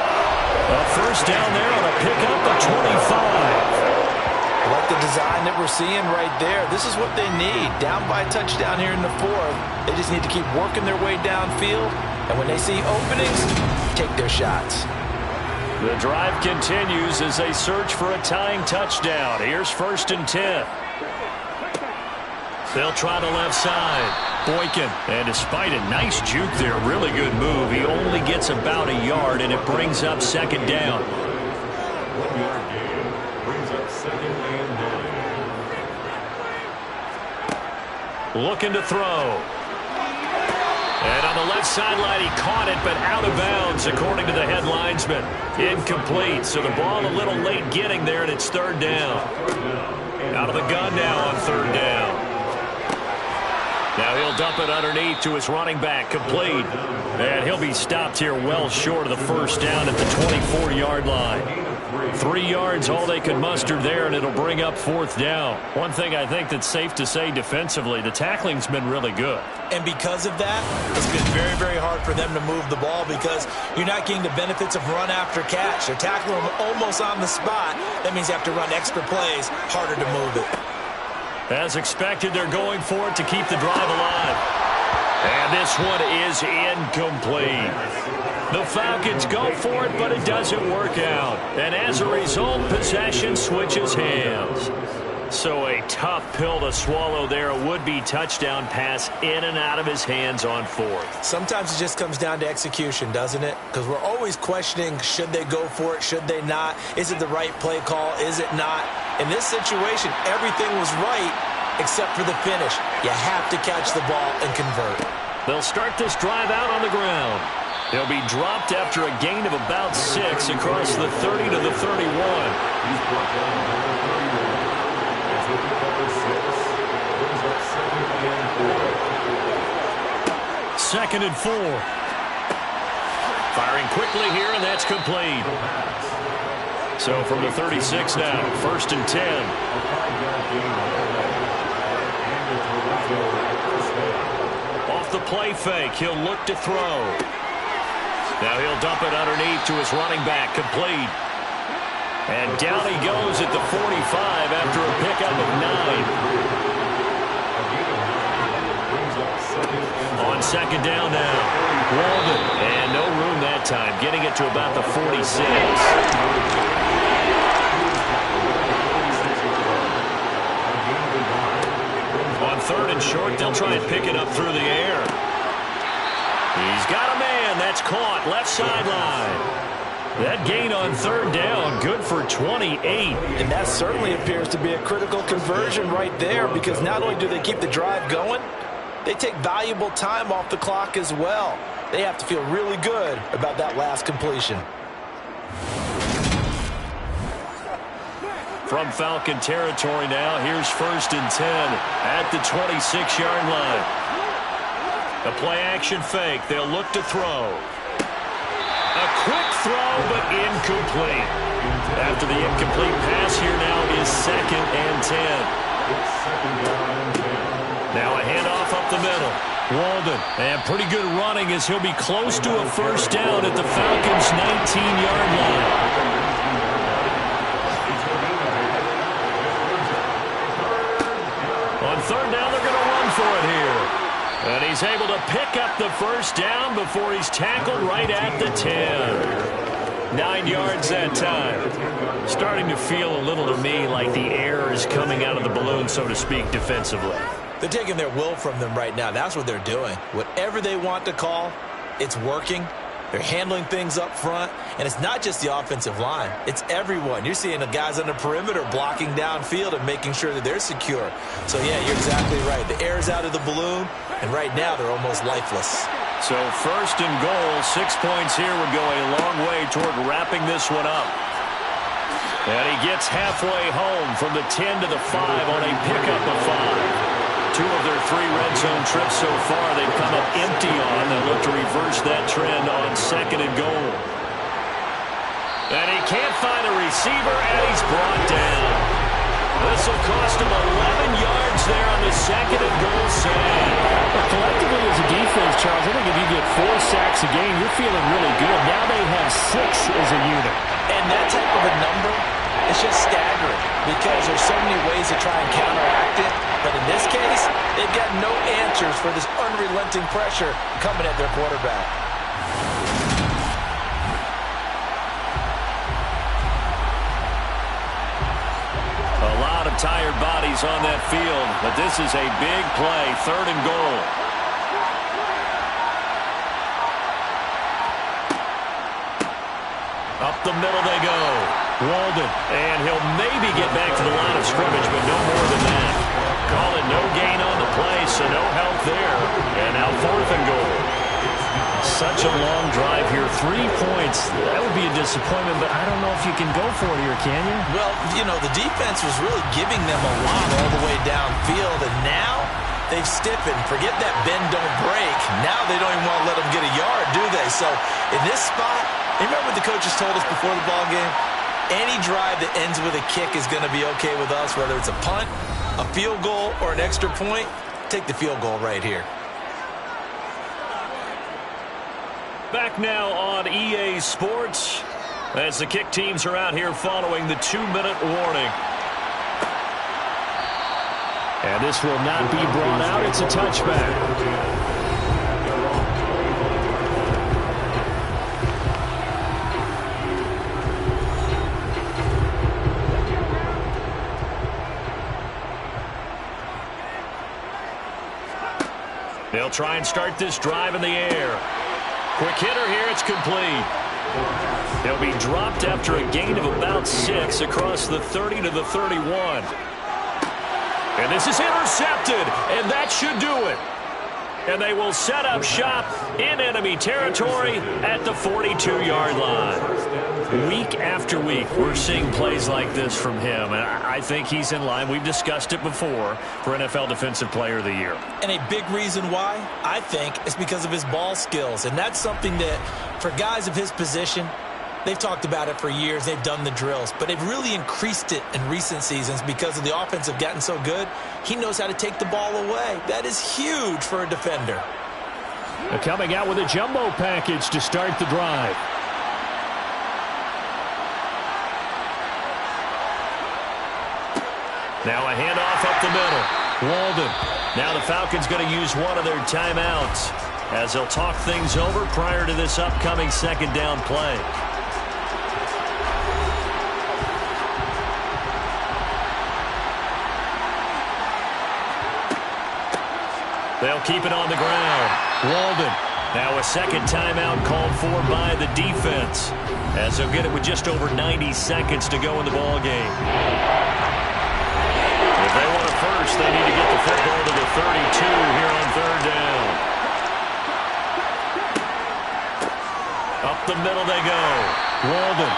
A 1st down there on a pickup of 25. I like the design that we're seeing right there. This is what they need. Down by a touchdown here in the 4th. They just need to keep working their way downfield. And when they see openings, take their shots. The drive continues as they search for a tying touchdown. Here's 1st and 10. They'll try the left side. Boykin. And despite a nice juke there, really good move, he only gets about a yard, and it brings up 2nd down. Brings up 2nd and 9. Looking to throw. And on the left sideline, he caught it, but out of bounds, according to the head linesman. Incomplete, so the ball a little late getting there, and it's 3rd down. Out of the gun now on 3rd down. Now he'll dump it underneath to his running back, complete. And he'll be stopped here well short of the 1st down at the 24-yard line. 3 yards, all they could muster there, and it'll bring up 4th down. One thing I think that's safe to say defensively, the tackling's been really good. And because of that, it's been very, very hard for them to move the ball because you're not getting the benefits of run after catch. They're tackling them almost on the spot. That means you have to run extra plays, harder to move it. As expected, they're going for it to keep the drive alive. And this one is incomplete. The Falcons go for it, but it doesn't work out. And as a result, possession switches hands. So a tough pill to swallow there. A would-be touchdown pass in and out of his hands on 4th. Sometimes it just comes down to execution, doesn't it? Because we're always questioning, should they go for it, should they not? Is it the right play call, is it not? In this situation, everything was right except for the finish. You have to catch the ball and convert. They'll start this drive out on the ground. He'll be dropped after a gain of about 6 across the 30 to the 31. He's brought down number 31. It's with the cover 6. Brings up 2nd and 4. 2nd and 4. Firing quickly here, and that's complete. So from the 36 now, 1st and 10. Off the play fake, he'll look to throw. Now he'll dump it underneath to his running back, complete. And down he goes at the 45 after a pickup of 9. On 2nd down now, Walden. And no room that time, getting it to about the 46. On 3rd and short, they'll try and pick it up through the air. He's got a man. That's caught. Left sideline. That gain on 3rd down, good for 28. And that certainly appears to be a critical conversion right there because not only do they keep the drive going, they take valuable time off the clock as well. They have to feel really good about that last completion. From Falcon territory now, here's 1st and 10 at the 26-yard line. A play-action fake. They'll look to throw. A quick throw, but incomplete. After the incomplete pass, here now is 2nd and 10. Now a handoff up the middle. Walden, and pretty good running as he'll be close to a 1st down at the Falcons' 19-yard line. On 3rd down, they're going to run for it here. And he's able to pick up the 1st down before he's tackled right at the 10. 9 yards that time. Starting to feel a little to me like the air is coming out of the balloon, so to speak, defensively. They're taking their will from them right now. That's what they're doing. Whatever they want to call, it's working. They're handling things up front, and it's not just the offensive line. It's everyone. You're seeing the guys on the perimeter blocking downfield and making sure that they're secure. So, yeah, you're exactly right. The air's out of the balloon, and right now they're almost lifeless. So 1st and goal, 6 points here would go a long way toward wrapping this one up. And he gets halfway home from the 10 to the 5 on a pickup of 5. 2 of their 3 red zone trips so far they've come up empty on. They'll look to reverse that trend on 2nd and goal. And he can't find a receiver, and he's brought down. This will cost him 11 yards there on the 2nd and goal save. Well, collectively as a defense, Charles, I think if you get 4 sacks a game, you're feeling really good. Now they have 6 as a unit. And that type of a number, it's just staggering because there's so many ways to try and counteract it. But in this case, they've got no answers for this unrelenting pressure coming at their quarterback. A lot of tired bodies on that field, but this is a big play, 3rd and goal. Up the middle they go. Walden, and he'll maybe get back to the line of scrimmage, but no more than that. Call it no gain on the play, so no help there. And now 4th and goal. Such a long drive here. 3 points. That would be a disappointment, but I don't know if you can go for it here, can you? Well, you know, the defense was really giving them a lot all the way downfield, and now they've stiffened. Forget that bend, don't break. Now they don't even want to let them get a yard, do they? So in this spot, remember what the coaches told us before the ball game? Any drive that ends with a kick is going to be okay with us, whether it's a punt, a field goal, or an extra point. Take the field goal right here. Back now on EA Sports as the kick teams are out here following the 2-minute warning. And this will not be brought out. It's a touchback. They'll try and start this drive in the air. Quick hitter here, it's complete. They'll be dropped after a gain of about 6 across the 30 to the 31. And this is intercepted, and that should do it. And they will set up shop in enemy territory at the 42-yard line. Week after week, we're seeing plays like this from him, and I think he's in line. We've discussed it before for NFL Defensive Player of the Year. And a big reason why, I think, is because of his ball skills. And that's something that, for guys of his position, they've talked about it for years. They've done the drills. But they've really increased it in recent seasons because of the offense have gotten so good. He knows how to take the ball away. That is huge for a defender. They're coming out with a jumbo package to start the drive. Now a handoff up the middle. Walden. Now the Falcons going to use one of their timeouts as they'll talk things over prior to this upcoming 2nd down play. They'll keep it on the ground. Walden. Now a 2nd timeout called for by the defense as they'll get it with just over 90 seconds to go in the ball game. If they want it first, they need to get the football to the 32 here on 3rd down. Up the middle they go. Walden.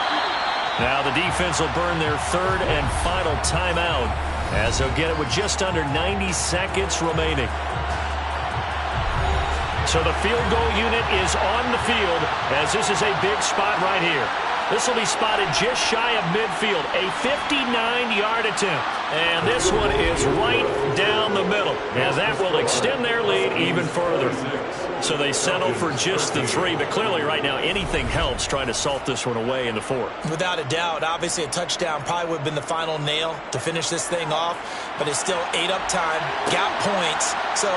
Now the defense will burn their 3rd and final timeout as they'll get it with just under 90 seconds remaining. So the field goal unit is on the field as this is a big spot right here. This will be spotted just shy of midfield, a 59-yard attempt. And this one is right down the middle, as that will extend their lead even further. So they settle for just the 3, but clearly right now anything helps trying to salt this one away in the 4th. Without a doubt, obviously a touchdown probably would have been the final nail to finish this thing off, but it's still ate up time, got points. So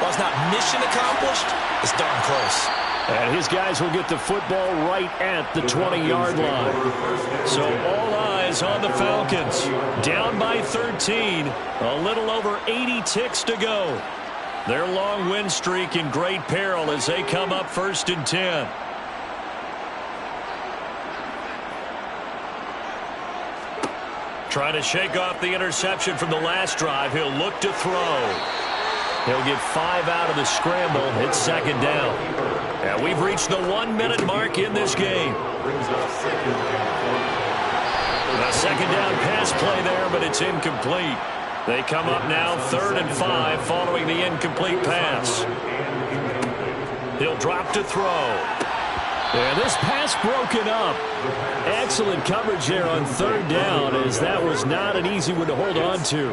while it's not mission accomplished, it's darn close. And his guys will get the football right at the 20-yard line. So all eyes on the Falcons. Down by 13. A little over 80 ticks to go. Their long win streak in great peril as they come up 1st and 10. Trying to shake off the interception from the last drive. He'll look to throw. He'll get 5 out of the scramble. It's 2nd down. And we've reached the 1-minute mark in this game. A 2nd down pass play there, but it's incomplete. They come up now 3rd and 5 following the incomplete pass. He'll drop to throw. And this pass broken up. Excellent coverage there on 3rd down as that was not an easy one to hold on to.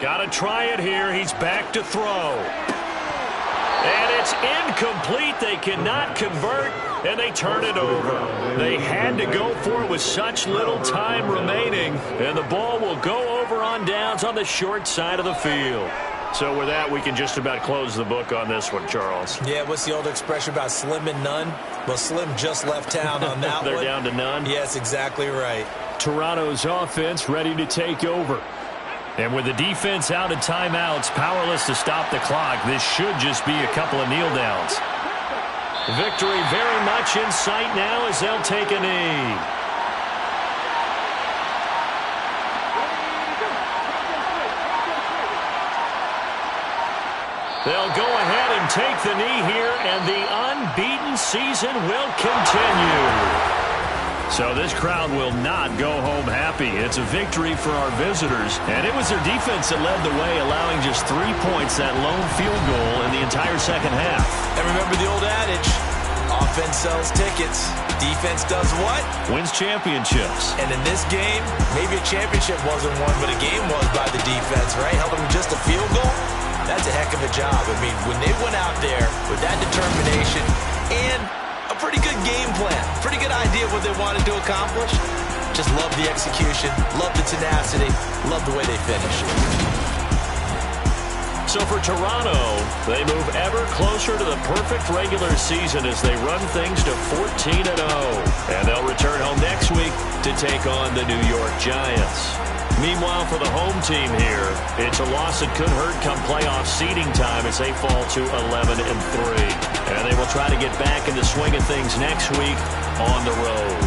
Got to try it here. He's back to throw. And it's incomplete. They cannot convert, and they turn it over. They had to go for it with such little time remaining, and the ball will go over on downs on the short side of the field. So with that, we can just about close the book on this one, Charles. Yeah, what's the old expression about slim and none? Well, Slim just left town on that They're one. down to none? Yes, exactly right. Toronto's offense ready to take over. And with the defense out of timeouts, powerless to stop the clock, this should just be a couple of kneel downs. Victory very much in sight now as they'll take a knee. They'll go ahead and take the knee here, and the unbeaten season will continue. So this crowd will not go home happy. It's a victory for our visitors, and it was their defense that led the way, allowing just 3 points, that lone field goal in the entire second half. And remember the old adage, offense sells tickets, defense does what? Wins championships. And in this game, maybe a championship wasn't won, but a game was by the defense, right? Held them just a field goal. That's a heck of a job. I mean, when they went out there with that determination and a pretty good game plan, pretty good idea of what they wanted to accomplish, just love the execution, love the tenacity, love the way they finished. So for Toronto, they move ever closer to the perfect regular season as they run things to 14-0. And they'll return home next week to take on the New York Giants. Meanwhile, for the home team here, it's a loss that could hurt come playoff seeding time as they fall to 11-3. And they will try to get back in the swing of things next week on the road.